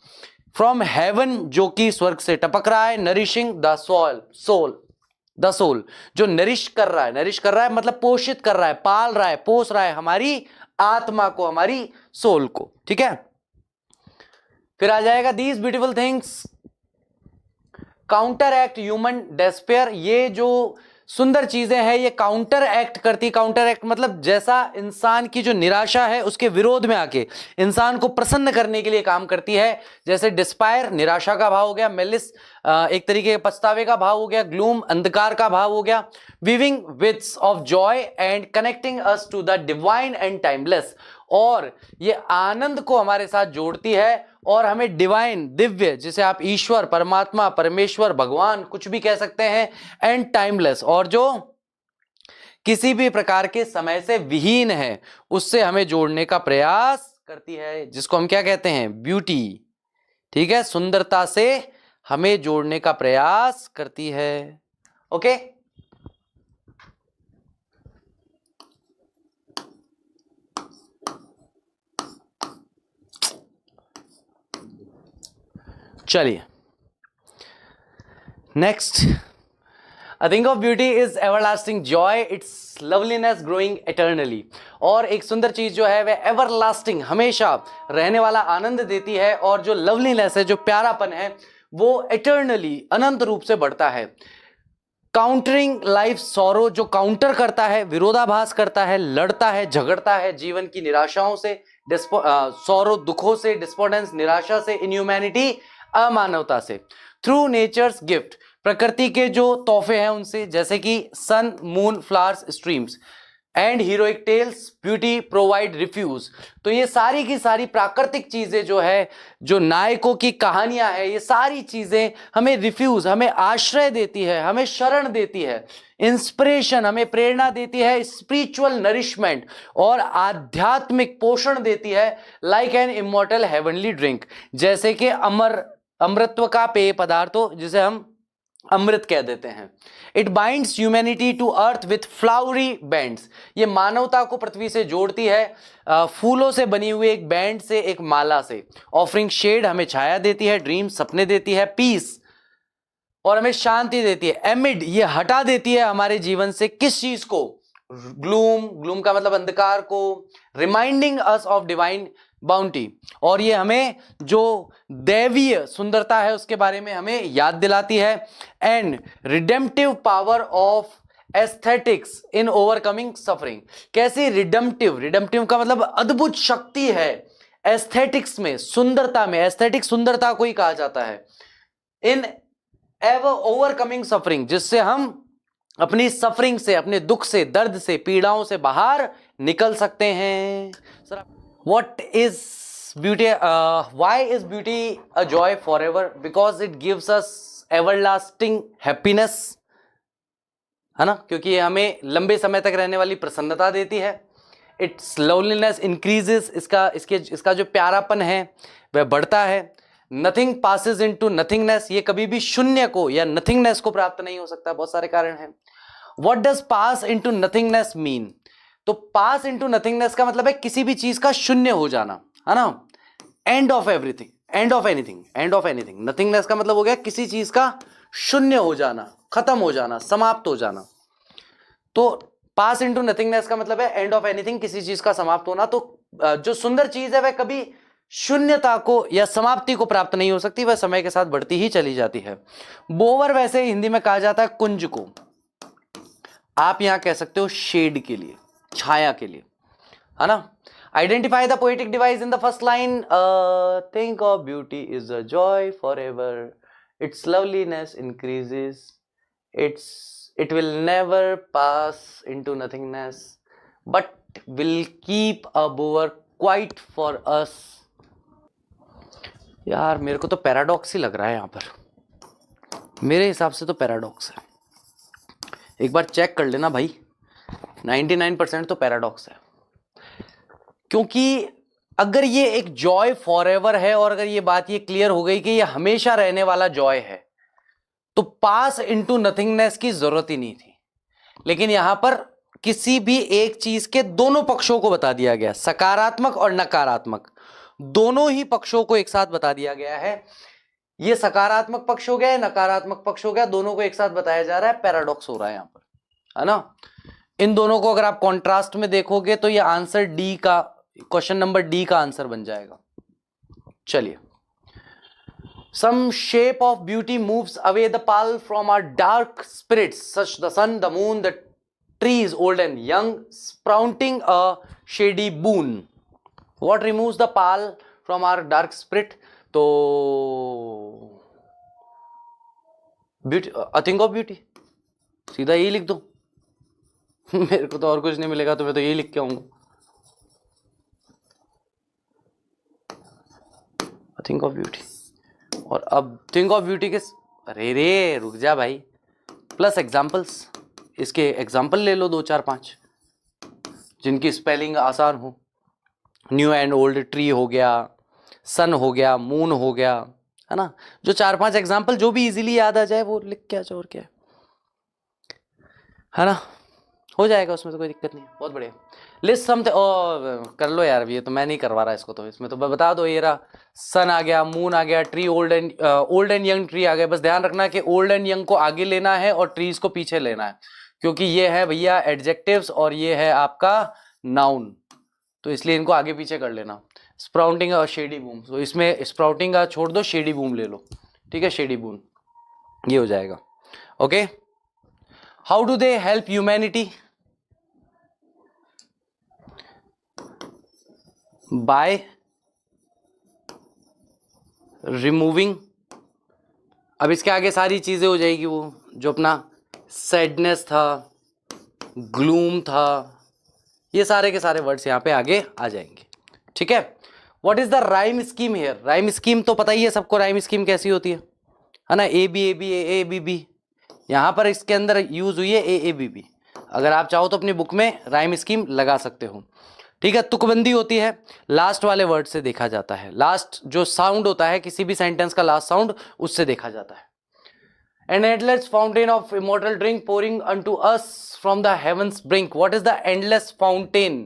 फ्रॉम हेवन, जो कि स्वर्ग से टपक रहा है, नरिशिंग द सोल, जो नरिश कर रहा है मतलब पोषित कर रहा है, पाल रहा है, पोस रहा है हमारी आत्मा को, हमारी सोल को, ठीक है। फिर आ जाएगा these beautiful things counter act human despair, ये जो सुंदर चीजें हैं ये काउंटर एक्ट करती, काउंटर एक्ट मतलब जैसा इंसान की जो निराशा है उसके विरोध में आके इंसान को प्रसन्न करने के लिए काम करती है। जैसे डिस्पायर निराशा का भाव हो गया, मेलिस एक तरीके के पछतावे का भाव हो गया, ग्लूम अंधकार का भाव हो गया, weaving wreaths of joy and connecting us to the divine and timeless, और ये आनंद को हमारे साथ जोड़ती है और हमें डिवाइन, दिव्य, जिसे आप ईश्वर, परमात्मा, परमेश्वर, भगवान कुछ भी कह सकते हैं, एंड टाइमलेस, और जो किसी भी प्रकार के समय से विहीन है उससे हमें जोड़ने का प्रयास करती है, जिसको हम क्या कहते हैं? ब्यूटी, ठीक है, सुंदरता से हमें जोड़ने का प्रयास करती है। ओके, चलिए next. A thing of beauty is everlasting joy, its loveliness growing eternally। और एक सुंदर चीज जो है वह everlasting, हमेशा रहने वाला आनंद देती है, और जो loveliness है, जो प्यारापन है, वो eternally, अनंत रूप से बढ़ता है। काउंटरिंग लाइफ सॉरो, जो काउंटर करता है, विरोधाभास करता है, लड़ता है, झगड़ता है जीवन की निराशाओं से, सॉरो दुखों से, डिस्पोर्डेंस निराशा से, इनह्यूमैनिटी अमानवता से। थ्रू नेचर्स गिफ्ट, प्रकृति के जो तोहफे हैं उनसे, जैसे कि sun, moon, flowers, streams and heroic tales, beauty provide refuge. तो ये सारी की सारी प्राकृतिक चीजें जो है, जो नायकों की कहानियां है, ये सारी चीजें हमें रिफ्यूज, हमें आश्रय देती है, हमें शरण देती है, इंस्पिरेशन, हमें प्रेरणा देती है, स्पिरिचुअल नरिशमेंट और आध्यात्मिक पोषण देती है, like an immortal heavenly drink, जैसे कि अमृतत्व का पेय पदार्थ हो, जिसे हम अमृत कह देते हैं। It binds humanity to earth with flowery bands, ये मानवता को पृथ्वी से जोड़ती है फूलों से बनी हुई एक बैंड से, एक माला से। ऑफरिंग शेड, हमें छाया देती है, ड्रीम सपने देती है, पीस और हमें शांति देती है। एमिड, ये हटा देती है हमारे जीवन से किस चीज को? ग्लूम, ग्लूम का मतलब अंधकार को। Reminding us of divine bounty, और ये हमें जो दैवीय सुंदरता है उसके बारे में हमें याद दिलाती है। And redemptive power of aesthetics in overcoming suffering, कैसी रिडेम्पटिव, रिडेम्पटिव का मतलब अद्भुत शक्ति है एस्थेटिक्स में, सुंदरता में। एस्थेटिक सुंदरता को ही कहा जाता है। इन एवर ओवरकमिंग सफरिंग, जिससे हम अपनी सफरिंग से, अपने दुख से, दर्द से, पीड़ाओं से बाहर निकल सकते हैं। What is beauty? Why is beauty a joy forever? Because it gives us everlasting happiness, है ना, क्योंकि ये हमें लंबे समय तक रहने वाली प्रसन्नता देती है। Its loneliness increases, इसका जो प्यारापन है वह बढ़ता है। Nothing passes into nothingness, ये कभी भी शून्य को या nothingness को प्राप्त नहीं हो सकता, बहुत सारे कारण हैं। What does pass into nothingness mean? तो पास इंटू नथिंगनेस का मतलब है किसी भी चीज का शून्य हो जाना, है ना। End of everything, end of anything, end of anything. Nothingness का मतलब हो गया किसी चीज का शून्य हो जाना, खत्म हो जाना, समाप्त हो जाना। तो पास इंटू नथिंगनेस का मतलब है एंड ऑफ एनीथिंग, किसी चीज का समाप्त होना। तो जो सुंदर चीज है वह कभी शून्यता को या समाप्ति को प्राप्त नहीं हो सकती, वह समय के साथ बढ़ती ही चली जाती है। बोवर वैसे हिंदी में कहा जाता है कुंज को, आप यहां कह सकते हो शेड के लिए, छाया के लिए, है ना। Identify the poetic device in the first line. Think of beauty is a joy for ever, it's loveliness increases, it will never pass into nothingness but will keep a बोवर quiet for us. यार मेरे को तो paradox ही लग रहा है यहां पर, मेरे हिसाब से तो पैराडॉक्स है। एक बार चेक कर लेना भाई, 99% तो पैराडॉक्स है। क्योंकि अगर ये एक जॉय फॉरएवर है, और अगर ये बात ये क्लियर हो गई कि ये हमेशा रहने वाला जॉय है, तो पास इनटू नथिंगनेस की जरूरत ही नहीं थी। लेकिन यहां पर किसी भी एक चीज के दोनों पक्षों को बता दिया गया, सकारात्मक और नकारात्मक, दोनों ही पक्षों को एक साथ बता दिया गया है। ये सकारात्मक पक्ष हो गया, नकारात्मक पक्ष हो गया, दोनों को एक साथ बताया जा रहा है। पैराडॉक्स हो रहा है यहां पर, है ना। इन दोनों को अगर आप कॉन्ट्रास्ट में देखोगे तो ये आंसर डी का, क्वेश्चन नंबर डी का आंसर बन जाएगा। चलिए, some shape of beauty moves away the pall from our dark spirits, such the sun, the moon, the trees old and young, sprouting a shady boon. What removes the pall from our dark spirit? तो beauty, a thing of beauty, सीधा यही लिख दो। मेरे को तो और कुछ नहीं मिलेगा, तो मैं तो यही लिख के आऊंगा, थिंक ऑफ ब्यूटी। और अब थिंक ऑफ ब्यूटी के, अरे रे रुक जा भाई, प्लस एग्जाम्पल्स, इसके एग्जाम्पल ले लो 2 4 5 जिनकी स्पेलिंग आसान हो। न्यू एंड ओल्ड ट्री हो गया, सन हो गया, मून हो गया, है ना। जो 4-5 एग्जाम्पल जो भी इजीली याद आ जाए वो लिख के आ जाओ, और क्या है ना, हो जाएगा, उसमें तो कोई दिक्कत नहीं है। बहुत बढ़िया। लिस्ट समथिंग कर लो यार, ये तो मैं नहीं करवा रहा इसको, तो इसमें तो बता दो। ये रहा, सन आ गया, मून आ गया, tree old and young tree आ गया। बस ध्यान रखना कि ओल्ड एंड यंग को आगे लेना है और ट्रीज को पीछे लेना है, क्योंकि ये है भैया एडजेक्टिव्स और ये है आपका नाउन, तो इसलिए इनको आगे पीछे कर लेना। स्प्राउटिंग और शेडी बूम, तो इसमें स्प्राउटिंग का छोड़ दो, शेडी बूम ले लो, ठीक है, शेडी बूम, ये हो जाएगा। Okay, how do they help humanity? By removing, अब इसके आगे सारी चीजें हो जाएगी, वो जो अपना सैडनेस था, ग्लूम था, ये सारे के सारे वर्ड्स यहां पे आगे आ जाएंगे, ठीक है। What is the rhyme scheme here? Rhyme scheme तो पता ही है सबको, राइम स्कीम कैसी होती है ना, A B A B A B B, यहां पर इसके अंदर यूज हुई है ए बी बी। अगर आप चाहो तो अपनी बुक में राइम स्कीम लगा सकते हो, ठीक है। तुकबंदी होती है, लास्ट वाले वर्ड से देखा जाता है, लास्ट जो साउंड होता है किसी भी सेंटेंस का लास्ट साउंड, उससे देखा जाता है। An endless fountain of immortal drink pouring unto us from the heavens brink. What is the endless fountain?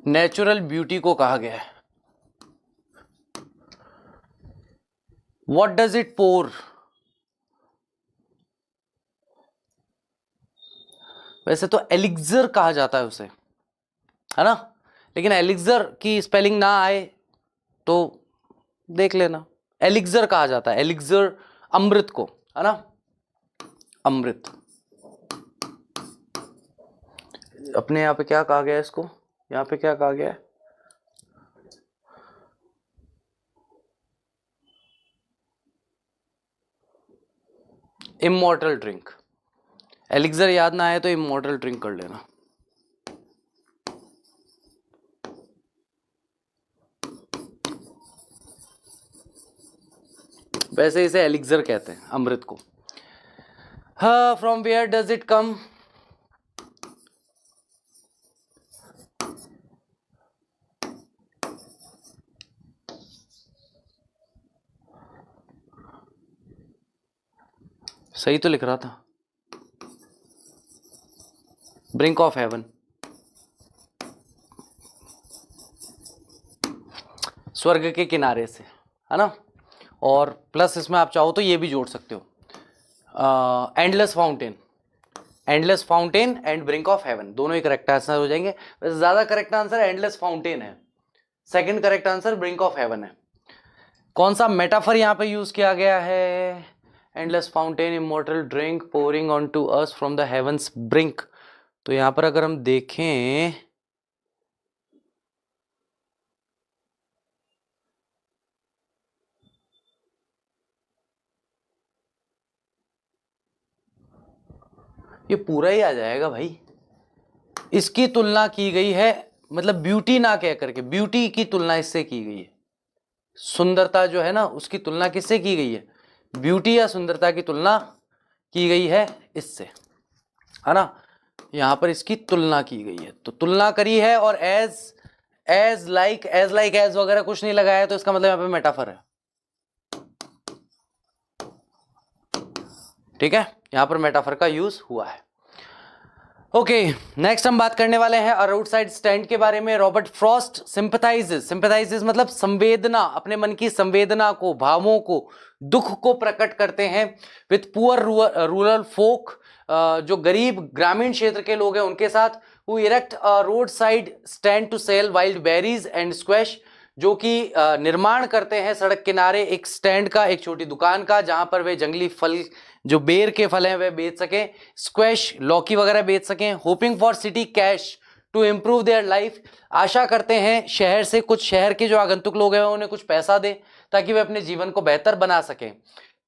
Natural beauty को कहा गया है। What does it pour? वैसे तो एलिक्सर कहा जाता है उसे, है ना, लेकिन एलिक्सर की स्पेलिंग ना आए तो देख लेना, एलिक्सर कहा जाता है, एलिक्सर अमृत को, है ना, अमृत। अपने यहाँ पे क्या कहा गया है इसको, यहाँ पे क्या कहा गया है, इमॉर्टल ड्रिंक। एलिक्सर याद ना आए तो इमॉर्टल ड्रिंक कर लेना। वैसे इसे एलिक्सर कहते हैं, अमृत को। हाँ, from where does it come? सही तो लिख रहा था, ब्रिंक ऑफ हेवन, स्वर्ग के किनारे से, है ना। और प्लस इसमें आप चाहो तो ये भी जोड़ सकते हो, endless fountain, endless fountain and brink of heaven, दोनों ही करेक्ट आंसर हो जाएंगे। वैसे ज्यादा करेक्ट आंसर एंडलेस फाउंटेन है, second correct answer brink of heaven है। कौन सा मेटाफर यहां पे यूज किया गया है? Endless fountain, immortal drink, pouring on to us from the heaven's brink. तो यहां पर अगर हम देखें, ये पूरा ही आ जाएगा भाई। इसकी तुलना की गई है, मतलब ब्यूटी ना कह करके, ब्यूटी की तुलना इससे की गई है, सुंदरता जो है ना उसकी तुलना किससे की गई है, ब्यूटी या सुंदरता की तुलना की गई है इससे, है ना। यहां पर इसकी तुलना की गई है, तो तुलना करी है, और एज लाइक एज वगैरह कुछ नहीं लगाया, तो इसका मतलब यहां पे मेटाफर है, ठीक है, यहां पर मेटाफर का यूज हुआ है। ओके, नेक्स्ट हम बात करने वाले हैं आउटसाइड स्टैंड के बारे में। रॉबर्ट फ्रॉस्ट सिंपैथाइजेस मतलब संवेदना, अपने मन की संवेदना को, भावों को, दुख को प्रकट करते हैं विथ पुअर रूरल फोक, जो गरीब ग्रामीण क्षेत्र के लोग हैं उनके साथ। Who erect roadside stand to sell wild berries and squash, जो कि निर्माण करते हैं सड़क किनारे एक स्टैंड का, एक छोटी दुकान का, जहां पर वे जंगली फल, जो बेर के फल हैं, वे बेच सकें, स्क्वैश लौकी वगैरह बेच सकें। Hoping for city cash to improve their life, आशा करते हैं शहर से, कुछ शहर के जो आगंतुक लोग हैं उन्हें कुछ पैसा दें ताकि वे अपने जीवन को बेहतर बना सकें।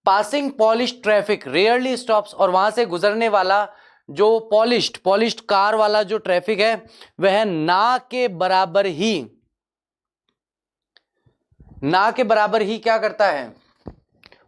Passing polish traffic rarely stops, और वहां से गुजरने वाला जो पॉलिश्ड कार वाला जो ट्रैफिक है वह ना के बराबर ही क्या करता है,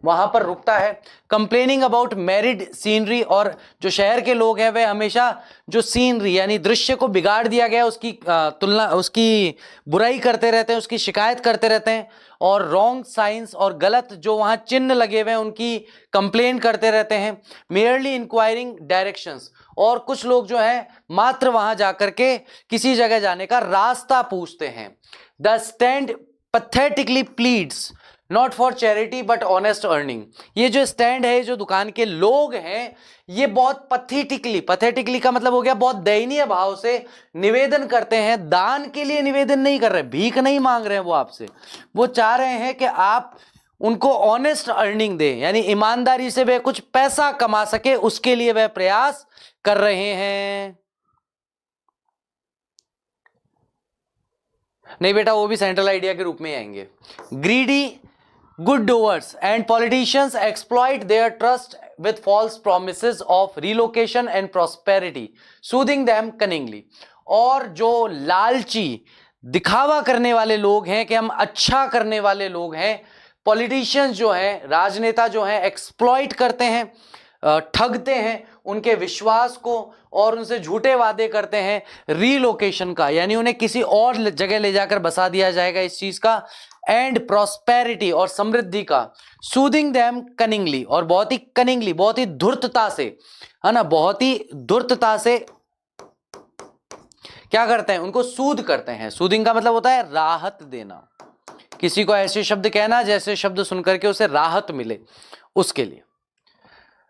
वहां पर रुकता है। कंप्लेनिंग अबाउट मैरिड सीनरी, और जो शहर के लोग हैं वे हमेशा जो सीनरी यानी दृश्य को बिगाड़ दिया गया उसकी तुलना, उसकी बुराई करते रहते हैं, उसकी शिकायत करते रहते हैं। और रॉन्ग साइंस और गलत जो वहां चिन्ह लगे हुए हैं उनकी कंप्लेन करते रहते हैं। मेयरली इंक्वायरिंग डायरेक्शंस, और कुछ लोग जो है मात्र वहां जाकर के किसी जगह जाने का रास्ता पूछते हैं। The stand pathetically pleads not for charity but honest earning. ये जो स्टैंड है, जो दुकान के लोग हैं, ये बहुत पैथेटिकली का मतलब हो गया बहुत दयनीय भाव से निवेदन करते हैं। दान के लिए निवेदन नहीं कर रहे, भीख नहीं मांग रहे हैं वो आपसे, वो चाह रहे हैं कि आप उनको ऑनेस्ट अर्निंग दें, यानी ईमानदारी से वे कुछ पैसा कमा सके, उसके लिए वह प्रयास कर रहे हैं। नहीं बेटा, वो भी सेंट्रल आइडिया के रूप में आएंगे। Greedy good doers and politicians exploit their trust with false promises of relocation and prosperity, soothing them cunningly। और जो लालची दिखावा करने वाले लोग हैं कि हम अच्छा करने वाले लोग हैं, पॉलिटिशियंस जो हैं, राजनेता जो हैं, एक्सप्लॉइट करते हैं, ठगते हैं उनके विश्वास को और उनसे झूठे वादे करते हैं रीलोकेशन का, यानी उन्हें किसी और जगह ले जाकर बसा दिया जाएगा इस चीज का, एंड प्रॉस्पेरिटी और समृद्धि का, सूदिंग देम कनिंगली और बहुत ही कनिंगली, बहुत ही धूर्तता से, है ना, बहुत ही धूर्तता से क्या करते हैं, उनको सूद करते हैं। सूदिंग का मतलब होता है राहत देना, किसी को ऐसे शब्द कहना जैसे शब्द सुनकर के उसे राहत मिले, उसके लिए।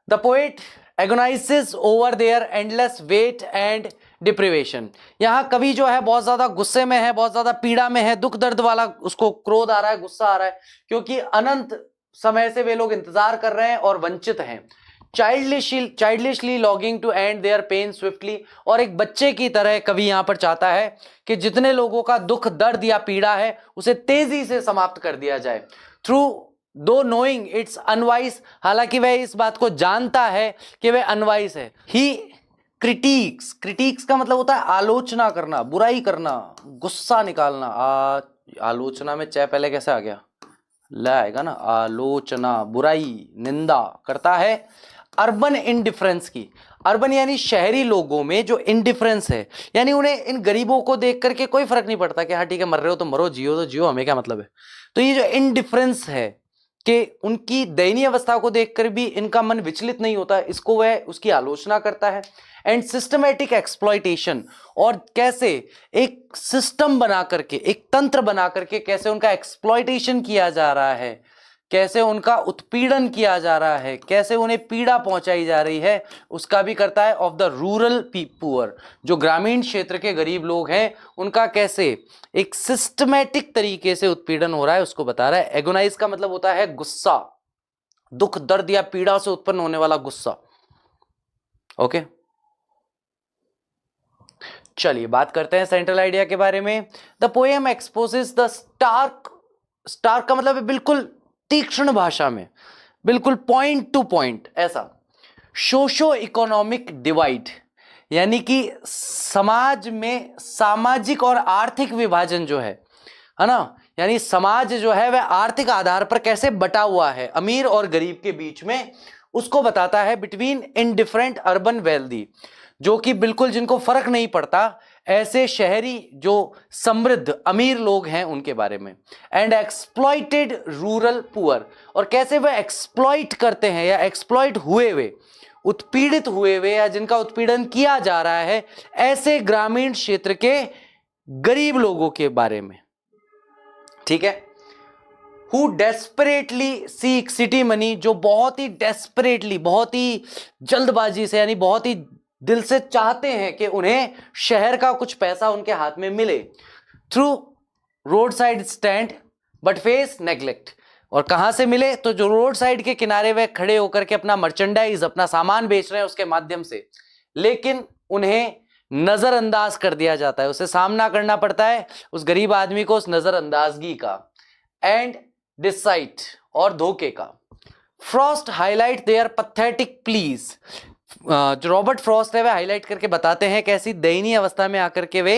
The poet agonizes over their endless wait and deprivation. यहां कवि जो है बहुत ज्यादा गुस्से में है, बहुत ज्यादा पीड़ा में है, दुख दर्द वाला उसको क्रोध आ रहा है, गुस्सा आ रहा है, क्योंकि अनंत समय से वे लोग इंतजार कर रहे हैं और वंचित हैं। Childishly longing to end their pain swiftly, और एक बच्चे की तरह कवि यहां पर चाहता है कि जितने लोगों का दुख दर्द या पीड़ा है उसे तेजी से समाप्त कर दिया जाए। थ्रू दो नोइंग इट्स अनवाइस, हालांकि वह इस बात को जानता है कि वह अनवाइस है। ही क्रिटिक्स का मतलब होता है आलोचना करना, बुराई करना, गुस्सा निकालना। आलोचना में च पहले कैसे आ गया, ल आएगा ना, आलोचना, बुराई, निंदा करता है। अर्बन इंडिफरेंस की, अर्बन यानी शहरी लोगों में जो इंडिफरेंस है, यानी उन्हें इन गरीबों को देख करके कोई फर्क नहीं पड़ता कि हाँ ठीक है, मर रहे हो तो मरो, जियो तो जियो, हमें क्या मतलब है। तो ये जो इंडिफरेंस है कि उनकी दयनीय अवस्था को देखकर भी इनका मन विचलित नहीं होता, इसको वह उसकी आलोचना करता है। एंड सिस्टमैटिक एक्सप्लॉइटेशन, और कैसे एक सिस्टम बना करके, एक तंत्र बना करके कैसे उनका एक्सप्लॉइटेशन किया जा रहा है, कैसे उनका उत्पीड़न किया जा रहा है, कैसे उन्हें पीड़ा पहुंचाई जा रही है, उसका भी करता है। ऑफ द रूरल पुअर, जो ग्रामीण क्षेत्र के गरीब लोग हैं उनका कैसे एक सिस्टमैटिक तरीके से उत्पीड़न हो रहा है उसको बता रहा है। एगोनाइज का मतलब होता है गुस्सा, दुख दर्द या पीड़ा से उत्पन्न होने वाला गुस्सा। ओके, चलिए बात करते हैं सेंट्रल आइडिया के बारे में। The poem exposes the stark का मतलब है बिल्कुल तीक्ष्ण भाषा में, बिल्कुल पॉइंट टू पॉइंट ऐसा। सोशो इकोनॉमिक डिवाइड, यानी कि समाज में सामाजिक और आर्थिक विभाजन जो है ना, यानी समाज जो है वह आर्थिक आधार पर कैसे बटा हुआ है अमीर और गरीब के बीच में, उसको बताता है। बिटवीन इनडिफरेंट अर्बन वेल्दी, जो कि बिल्कुल जिनको फर्क नहीं पड़ता, ऐसे शहरी जो समृद्ध अमीर लोग हैं उनके बारे में। एंड एक्सप्लॉइटेड रूरल पुअर, और कैसे वह एक्सप्लॉइट करते हैं या एक्सप्लॉइट हुए हुए, उत्पीड़ित हुए हुए या जिनका उत्पीड़न किया जा रहा है, ऐसे ग्रामीण क्षेत्र के गरीब लोगों के बारे में। ठीक है। Who desperately seek city money, जो बहुत ही डेस्परेटली, बहुत ही जल्दबाजी से, यानी बहुत ही दिल से चाहते हैं कि उन्हें शहर का कुछ पैसा उनके हाथ में मिले। Through road side stand but face neglect, और कहां से मिले, तो जो रोड साइड के किनारे वे खड़े होकर के अपना मर्चेंडाइज, अपना सामान बेच रहे हैं उसके माध्यम से, लेकिन उन्हें नजरअंदाज कर दिया जाता है, उसे सामना करना पड़ता है उस गरीब आदमी को उस नजरअंदाजगी का। एंड डिसाइट, और धोखे का। Frost highlight their pathetic pleas, जो रॉबर्ट फ्रॉस्ट है वह हाईलाइट करके बताते हैं कैसी दयनीय अवस्था में आकर के वे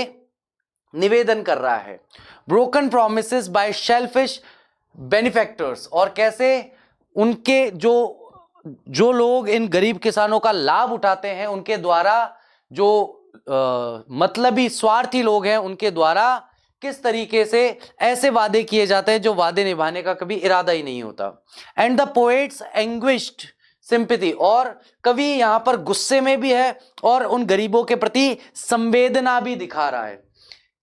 निवेदन कर रहा है। ब्रोकन प्रोमिसेस बाय शेलफिश बेनिफैक्टर्स, और कैसे उनके जो लोग इन गरीब किसानों का लाभ उठाते हैं, उनके द्वारा जो मतलबी स्वार्थी लोग हैं, उनके द्वारा किस तरीके से ऐसे वादे किए जाते हैं जो वादे निभाने का कभी इरादा ही नहीं होता। And the poets anguished sympathy, और कवि यहां पर गुस्से में भी है और उन गरीबों के प्रति संवेदना भी दिखा रहा है।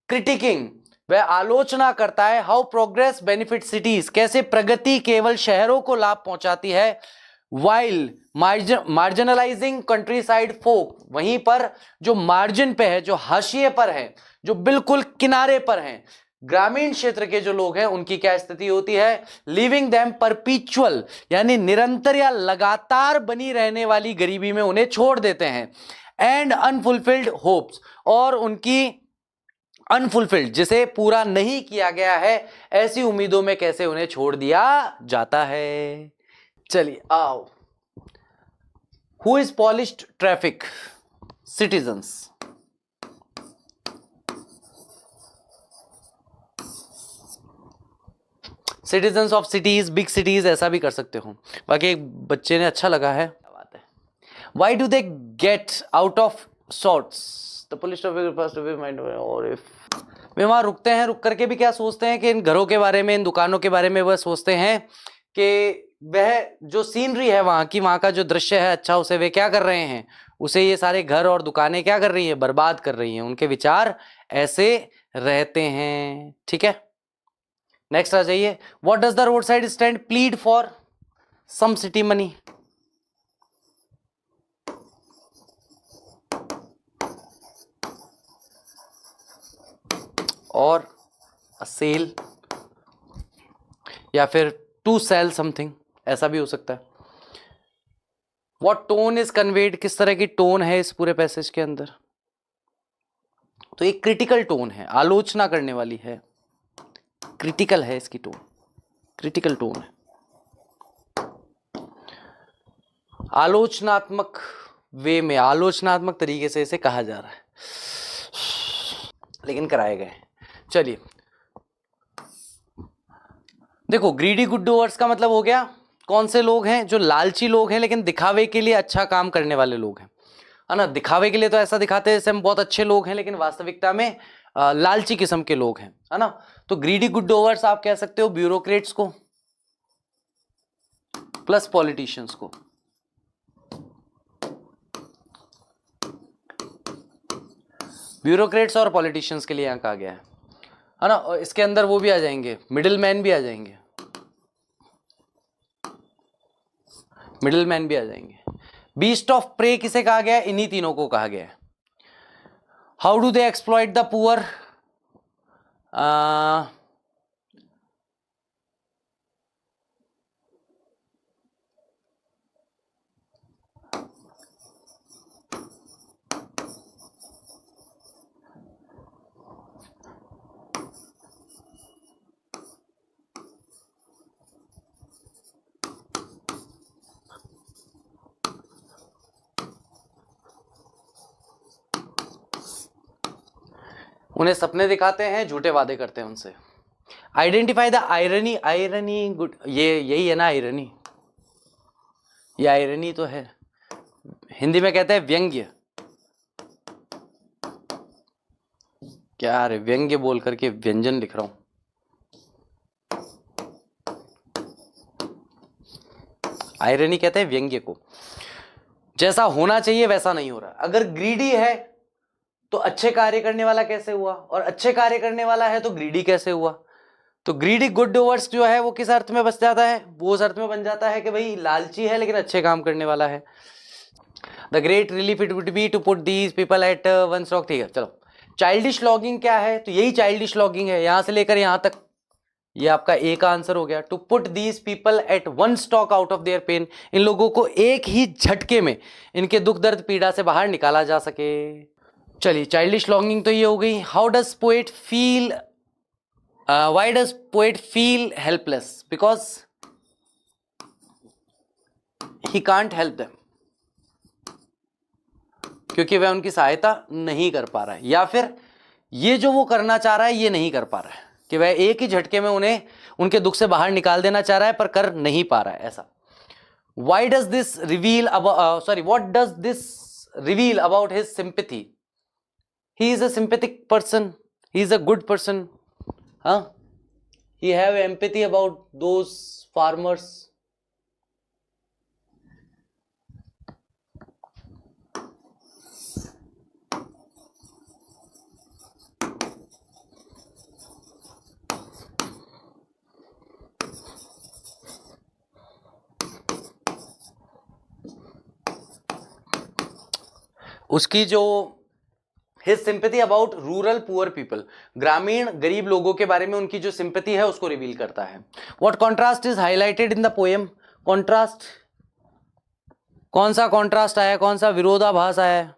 क्रिटिकिंग, वह आलोचना करता है, हाउ प्रोग्रेस बेनिफिट सिटीज, कैसे प्रगति केवल शहरों को लाभ पहुंचाती है, वाइल मार्जिनलाइजिंग कंट्री साइड फोक, वहीं पर जो मार्जिन पे है, जो हाशिए पर है, जो बिल्कुल किनारे पर हैं, ग्रामीण क्षेत्र के जो लोग हैं, उनकी क्या स्थिति होती है, लिविंग देम परपीचुअल, यानी निरंतर या लगातार बनी रहने वाली गरीबी में उन्हें छोड़ देते हैं। एंड अनफुलफिल्ड होप्स, और उनकी अनफुलफिल्ड, जिसे पूरा नहीं किया गया है, ऐसी उम्मीदों में कैसे उन्हें छोड़ दिया जाता है। चलिए आओ, who is polished traffic, citizens. Citizens of cities, big cities, ऐसा भी कर सकते हो। बाकी एक बच्चे ने अच्छा लगा है, क्या बात है। Why do they get out of sorts, the polished mind, और इफ वे वहां रुकते हैं, रुक करके भी क्या सोचते हैं कि इन घरों के बारे में, इन दुकानों के बारे में वह सोचते हैं कि वह जो सीनरी है वहां की, वहां का जो दृश्य है अच्छा, उसे वे क्या कर रहे हैं, उसे ये सारे घर और दुकानें क्या कर रही हैं, बर्बाद कर रही हैं। उनके विचार ऐसे रहते हैं। ठीक है, नेक्स्ट आ जाइए। What does the roadside stand plead for, some city money, और अ सेल, या फिर टू सेल समथिंग, ऐसा भी हो सकता है। व्हाट टोन इज कन्वेड, किस तरह की टोन है इस पूरे पैसेज के अंदर, तो एक क्रिटिकल टोन है, आलोचना करने वाली है, क्रिटिकल है इसकी टोन, क्रिटिकल टोन है, आलोचनात्मक वे में, आलोचनात्मक तरीके से इसे कहा जा रहा है, लेकिन कराए गए। चलिए देखो, ग्रीडी गुड डूअर्स का मतलब हो गया कौन से लोग हैं, जो लालची लोग हैं लेकिन दिखावे के लिए अच्छा काम करने वाले लोग हैं, है ना। दिखावे के लिए तो ऐसा दिखाते हैं जैसे हम बहुत अच्छे लोग हैं, लेकिन वास्तविकता में लालची किस्म के लोग हैं, है ना। तो ग्रीडी गुड डूअर्स आप कह सकते हो ब्यूरोक्रेट्स को प्लस पॉलिटिशियंस को। ब्यूरोक्रेट्स और पॉलिटिशियंस के लिए यहां कहा गया है ना। और इसके अंदर वो भी आ जाएंगे, मिडिल मैन भी आ जाएंगे, मिडिल मैन भी आ जाएंगे। बीस्ट ऑफ प्रे किसे कहा गया है, इन्हीं तीनों को कहा गया है। How do they exploit the poor, उन्हें सपने दिखाते हैं, झूठे वादे करते हैं उनसे। Identify the irony, irony good, ये यही है ना आयरनी, ये आयरनी तो है, हिंदी में कहते हैं व्यंग्य। क्या अरे व्यंग्य बोल करके व्यंजन लिख रहा हूं। आयरनी कहते हैं व्यंग्य को, जैसा होना चाहिए वैसा नहीं हो रहा। अगर ग्रीडी है तो अच्छे कार्य करने वाला कैसे हुआ, और अच्छे कार्य करने वाला है तो ग्रीडी कैसे हुआ। तो ग्रीडी गुड डूअर्स जो है वो किस अर्थ में बच जाता है, वो उस अर्थ में बन जाता है कि भाई लालची है लेकिन अच्छे काम करने वाला है। The great relief it would be to put these people at one stroke. ठीक है, चलो चाइल्डिश लॉगिंग क्या है, तो यही चाइल्डिश लॉगिंग है, यहां से लेकर यहां तक ये आपका ए का आंसर हो गया। To put these people at one stroke out of their pain, इन लोगों को एक ही झटके में इनके दुख दर्द पीड़ा से बाहर निकाला जा सके। चलिए चाइल्डिश लॉन्गिंग तो ये हो गई। How does poet feel, why does poet feel helpless, because he can't help them, क्योंकि वह उनकी सहायता नहीं कर पा रहा है, या फिर ये जो वो करना चाह रहा है ये नहीं कर पा रहा है, कि वह एक ही झटके में उन्हें उनके दुख से बाहर निकाल देना चाह रहा है पर कर नहीं पा रहा है, ऐसा। Why does this reveal about what does this reveal about his sympathy? He is a sympathetic person. He is a good person. Huh? He have empathy about those farmers. उसकी जो his sympathy about rural poor people, ग्रामीण गरीब लोगों के बारे में उनकी जो सिंपैथी है उसको रिवील करता है. What contrast is highlighted in the poem? Contrast, कौन सा कॉन्ट्रास्ट आया, कौन सा विरोधाभास आया?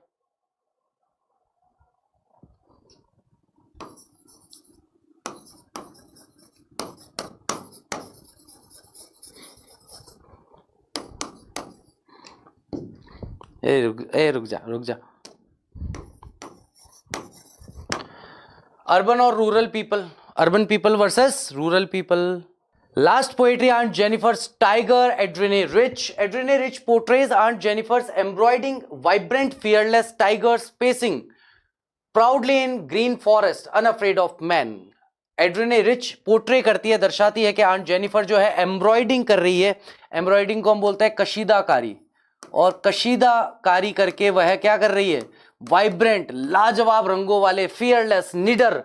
रुक जा. अर्बन और rural people, urban people versus rural people. Last poetry, Aunt Jennifer's tiger, Adrienne Rich. Adrienne Rich portrays Aunt Jennifer's embroidering vibrant, fearless tigers pacing proudly in green forest, unafraid of man. Adrienne Rich portray करती है, दर्शाती है कि aunt Jennifer जो है embroidering कर रही है. एम्ब्रॉयडिंग को हम बोलते हैं कशीदाकारी, और कशीदाकारी करके वह क्या कर रही है? वाइब्रेंट, लाजवाब रंगों वाले, फियरलेस, निडर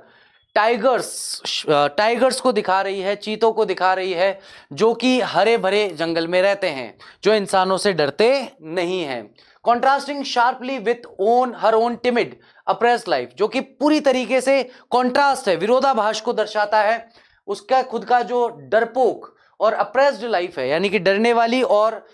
टाइगर्स को दिखा रही है, चीतों को दिखा रही है, जो कि हरे भरे जंगल में रहते हैं, जो इंसानों से डरते नहीं हैं. Contrasting sharply with her own timid apprised life, जो कि पूरी तरीके से कॉन्ट्रास्ट है, विरोधाभास को दर्शाता है. उसका खुद का जो डरपोक और अप्रेस्ड लाइफ है, यानी कि डरने वाली और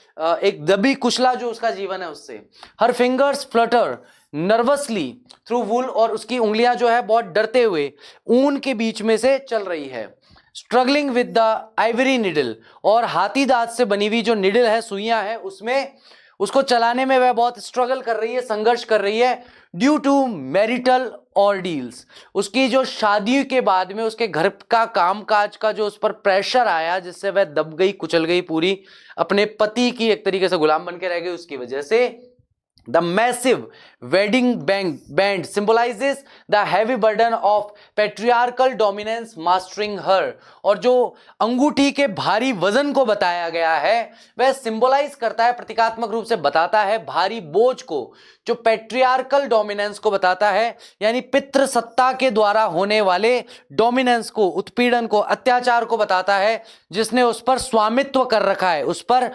एक दबी कुचला जो उसका जीवन है उससे. Her fingers flutter nervously through wool, और उसकी उंगलियां जो है बहुत डरते हुए ऊन के बीच में से चल रही है. Struggling with the Ivory needle, और हाथी दांत से बनी हुई जो निडल है, सुइयां है, उसमें उसको चलाने में वह बहुत स्ट्रगल कर रही है, संघर्ष कर रही है. ड्यू टू मैरिटल ऑर्डील्स, उसकी जो शादी के बाद में उसके घर का कामकाज का जो उस पर प्रेशर आया, जिससे वह दब गई, कुचल गई, पूरी अपने पति की एक तरीके से गुलाम बन के रह गई, उसकी वजह से. The massive wedding band symbolizes the heavy burden of patriarchal dominance mastering her. और जो अंगूठी के भारी वजन को बताया गया है वह सिंबलाइज करता है, प्रतीकात्मक रूप से बताता है भारी बोझ को, जो पैट्रियार्कल डोमिनेंस को बताता है, यानी पितृ सत्ता के द्वारा होने वाले डोमिनेंस को, उत्पीड़न को, अत्याचार को बताता है, जिसने उस पर स्वामित्व कर रखा है, उस पर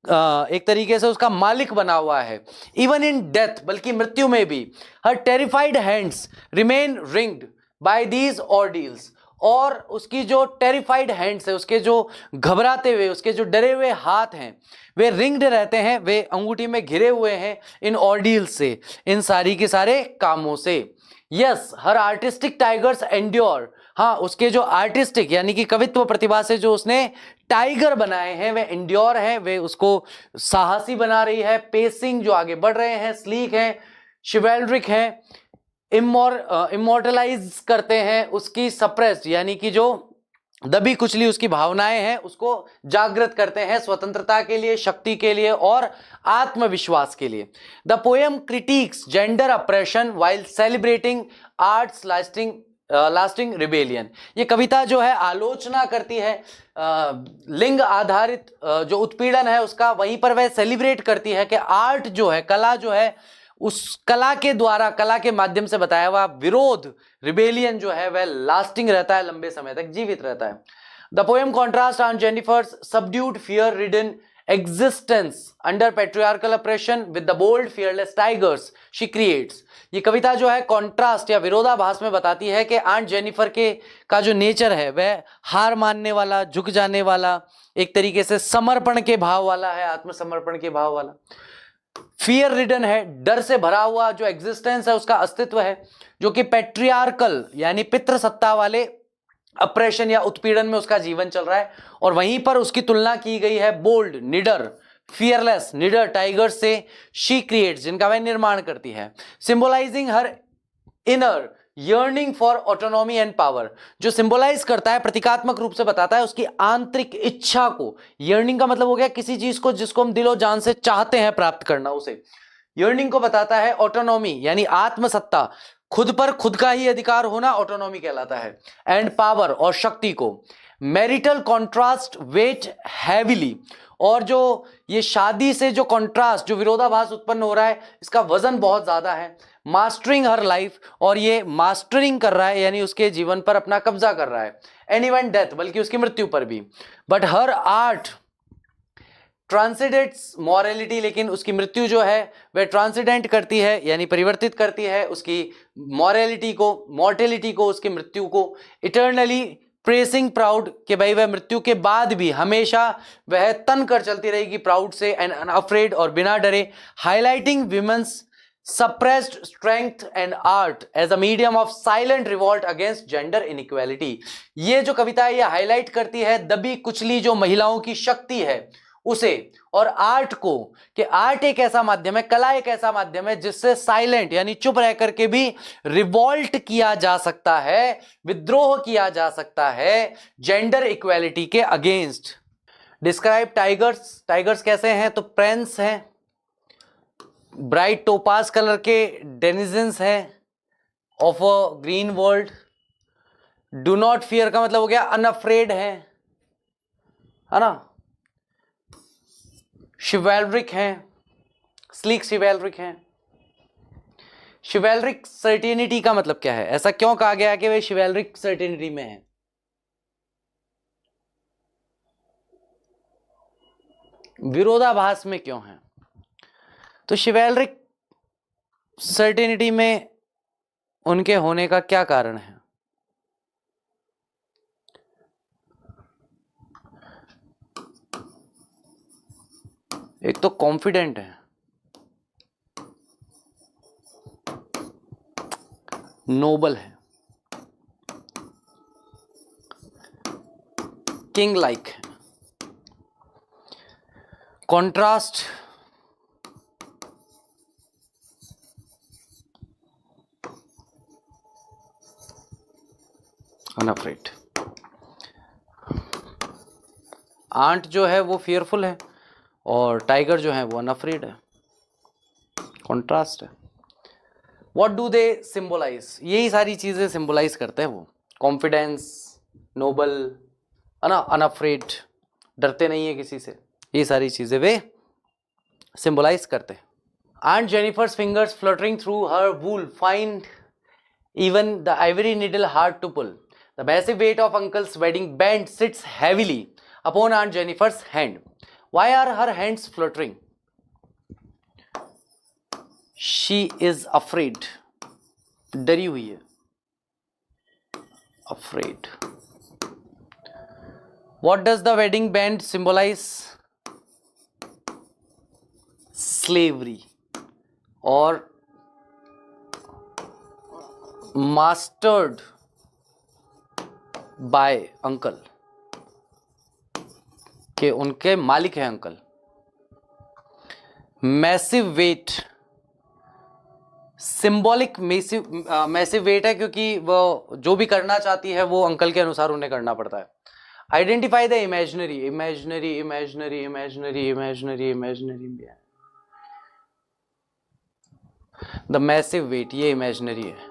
एक तरीके से उसका मालिक बना हुआ है. इवन इन डेथ, बल्कि मृत्यु में भी, her terrified hands remain ringed by these ordeals, और उसकी जो टेरिफाइड हैंड्स है, उसके जो घबराते हुए, उसके जो डरे हुए हाथ हैं, वे रिंग्ड रहते हैं, वे अंगूठी में घिरे हुए हैं इन ऑर्डील्स से, इन सारी के सारे कामों से. यस, हर आर्टिस्टिक टाइगर्स एंड्योर, हाँ, उसके जो आर्टिस्टिक यानी कि कवित्व प्रतिभा से जो उसने टाइगर बनाए हैं वे एंड्योर हैं, वे उसको साहसी बना रही है. पेसिंग, जो आगे बढ़ रहे हैं, स्लीक हैं, शिवेल्ड्रिक हैं, इमोर्टलाइज करते हैं उसकी सप्रेस्ड, यानी कि जो दबी कुचली उसकी भावनाएं हैं उसको जागृत करते हैं, स्वतंत्रता के लिए, शक्ति के लिए और आत्मविश्वास के लिए. The poem critics gender oppression while celebrating arts lasting rebellion. ये कविता जो है आलोचना करती है लिंग आधारित जो उत्पीड़न है उसका, वहीं पर वह सेलिब्रेट करती है कि आर्ट जो है, कला जो है, उस कला के द्वारा, कला के माध्यम से बताया हुआ विरोध, रिबेलियन जो है वह लास्टिंग रहता है, लंबे समय तक जीवित रहता है. The poem contrast on Jennifer's subdued fear ridden existence under patriarchal oppression with the bold fearless tigers she creates. ये कविता जो है कॉन्ट्रास्ट या विरोधाभास में बताती है कि आंट जेनिफर के का जो नेचर है वह हार मानने वाला, झुक जाने वाला, एक तरीके से समर्पण के भाव वाला है, आत्मसमर्पण के भाव वाला. फियर रिडन है, डर से भरा हुआ जो एग्जिस्टेंस है, उसका अस्तित्व है, जो कि पैट्रियार्कल यानी पितृसत्ता वाले अप्रेशन या उत्पीड़न में उसका जीवन चल रहा है. और वहीं पर उसकी तुलना की गई है बोल्ड, निडर, फियरलेस, निडर टाइगर से शी क्रिएट्स, जिनका वह निर्माण करती है. Symbolising her inner yearning for autonomy and power, जो सिंबलाइज करता है, प्रतीकात्मक रूप से बताता है उसकी आंतरिक इच्छा को। yearning का मतलब हो गया किसी चीज को जिसको हम दिलो जान से चाहते हैं प्राप्त करना, उसे yearning को बताता है। ऑटोनॉमी यानी आत्मसत्ता, खुद पर खुद का ही अधिकार होना ऑटोनॉमी कहलाता है। एंड पावर और शक्ति को। मैरिटल कॉन्ट्रास्ट वेट हैवीली, और जो ये शादी से जो कॉन्ट्रास्ट, जो विरोधाभास उत्पन्न हो रहा है, इसका वजन बहुत ज्यादा है। मास्टरिंग हर लाइफ, और ये मास्टरिंग कर रहा है यानी उसके जीवन पर अपना कब्जा कर रहा है। एंड इवन डेथ, बल्कि उसकी मृत्यु पर भी। But her art transcendents morality, लेकिन उसकी मृत्यु जो है वह ट्रांसेंडेंट करती है यानी परिवर्तित करती है उसकी मॉरलिटी को, मॉर्टेलिटी को, उसकी मृत्यु को। इटर्नली प्रेसिंग प्राउड, कि भाई वह मृत्यु के बाद भी हमेशा वह तन कर चलती रहेगी प्राउड से, एंड अनअफ्रेड, और बिना डरे। Highlighting women's suppressed strength and art as a medium of silent revolt against gender inequality। ये जो कविता है ये हाईलाइट करती है दबी कुचली जो महिलाओं की शक्ति है उसे, और आर्ट को, कि आर्ट एक ऐसा माध्यम है, कला एक ऐसा माध्यम है जिससे साइलेंट यानी चुप रह करके भी रिवोल्ट किया जा सकता है, विद्रोह किया जा सकता है जेंडर इक्वालिटी के अगेंस्ट। Describe tigers. टाइगर्स कैसे हैं? तो प्रेंस हैं, ब्राइट टोपास कलर के डेनिजन्स हैं of a green world. Do not fear का मतलब हो गया अनअफ्रेड है ना। शिवेलरिक हैं, स्लीक शिवेलरिक हैं। शिवेलरिक सर्टेनिटी का मतलब क्या है? ऐसा क्यों कहा गया कि वे शिवेलरिक सर्टेनिटी में है? विरोधाभास में क्यों है? तो शिवेलरिक सर्टेनिटी में उनके होने का क्या कारण है? एक तो कॉन्फिडेंट है, नोबल है, किंग लाइक है। Contrast unafraid. आंट जो है वो फियरफुल है और टाइगर जो है वो अनअफ्रेड है। कॉन्ट्रास्ट है। What do they symbolise? यही सारी चीजें सिंबलाइज करते हैं वो। कॉन्फिडेंस, नोबल, है ना, अनअफ्रेड, डरते नहीं है किसी से, ये सारी चीजें वे सिंबलाइज करते हैं। Aunt Jennifer's fingers fluttering through her wool find even the ivory needle hard to pull. The massive weight of Uncle's wedding band sits heavily upon Aunt Jennifer's hand. Why are her hands fluttering? She is afraid. डरी हुई है, afraid. What does the wedding band symbolize? Slavery or mastered by uncle, के उनके मालिक हैं uncle. Massive weight, symbolic massive weight है क्योंकि वो जो भी करना चाहती है वो अंकल के अनुसार उन्हें करना पड़ता है। Identify the imagery, imagery imagery imagery imagery imagery, the massive weight ये इमेजिनरी है।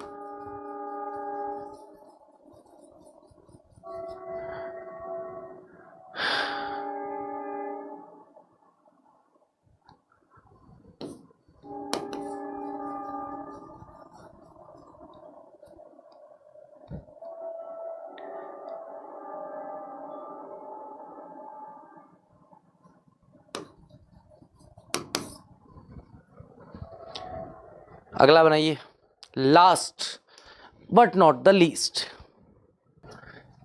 अगला बनाइए, last but not the least.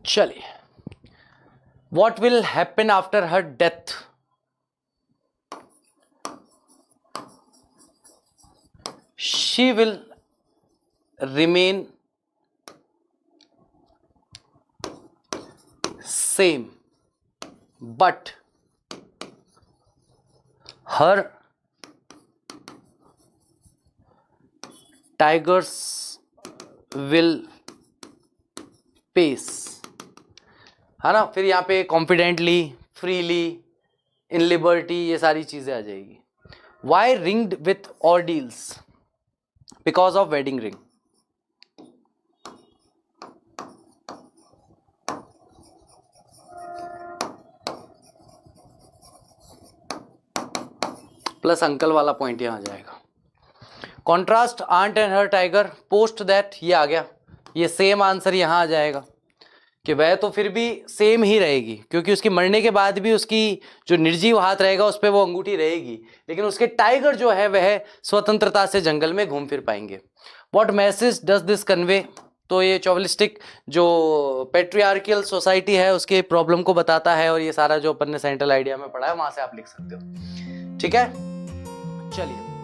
चलिए, what will happen after her death? She will remain same but her tigers will pace, है ना। फिर यहाँ पे कॉन्फिडेंटली, फ्रीली, इन लिबर्टी, ये सारी चीजें आ जाएगी। Why ringed with ordeals, because of wedding ring. Plus uncle वाला पॉइंट यहां आ जाएगा। Contrast aunt and her tiger, post that, ये आ गया। ये सेम आंसर यहां आ जाएगा कि वह तो फिर भी सेम ही रहेगी, क्योंकि उसकी मरने के बाद भी उसकी जो निर्जीव हाथ रहेगा उस पर वो अंगूठी रहेगी, लेकिन उसके टाइगर जो है वह स्वतंत्रता से जंगल में घूम फिर पाएंगे। What message does this convey, तो ये चौवलिस्टिक जो पेट्रियार्कियल सोसाइटी है उसके प्रॉब्लम को बताता है, और ये सारा जो अपन ने सेंट्रल आइडिया में पढ़ा है वहां से आप लिख सकते हो। ठीक है, चलिए।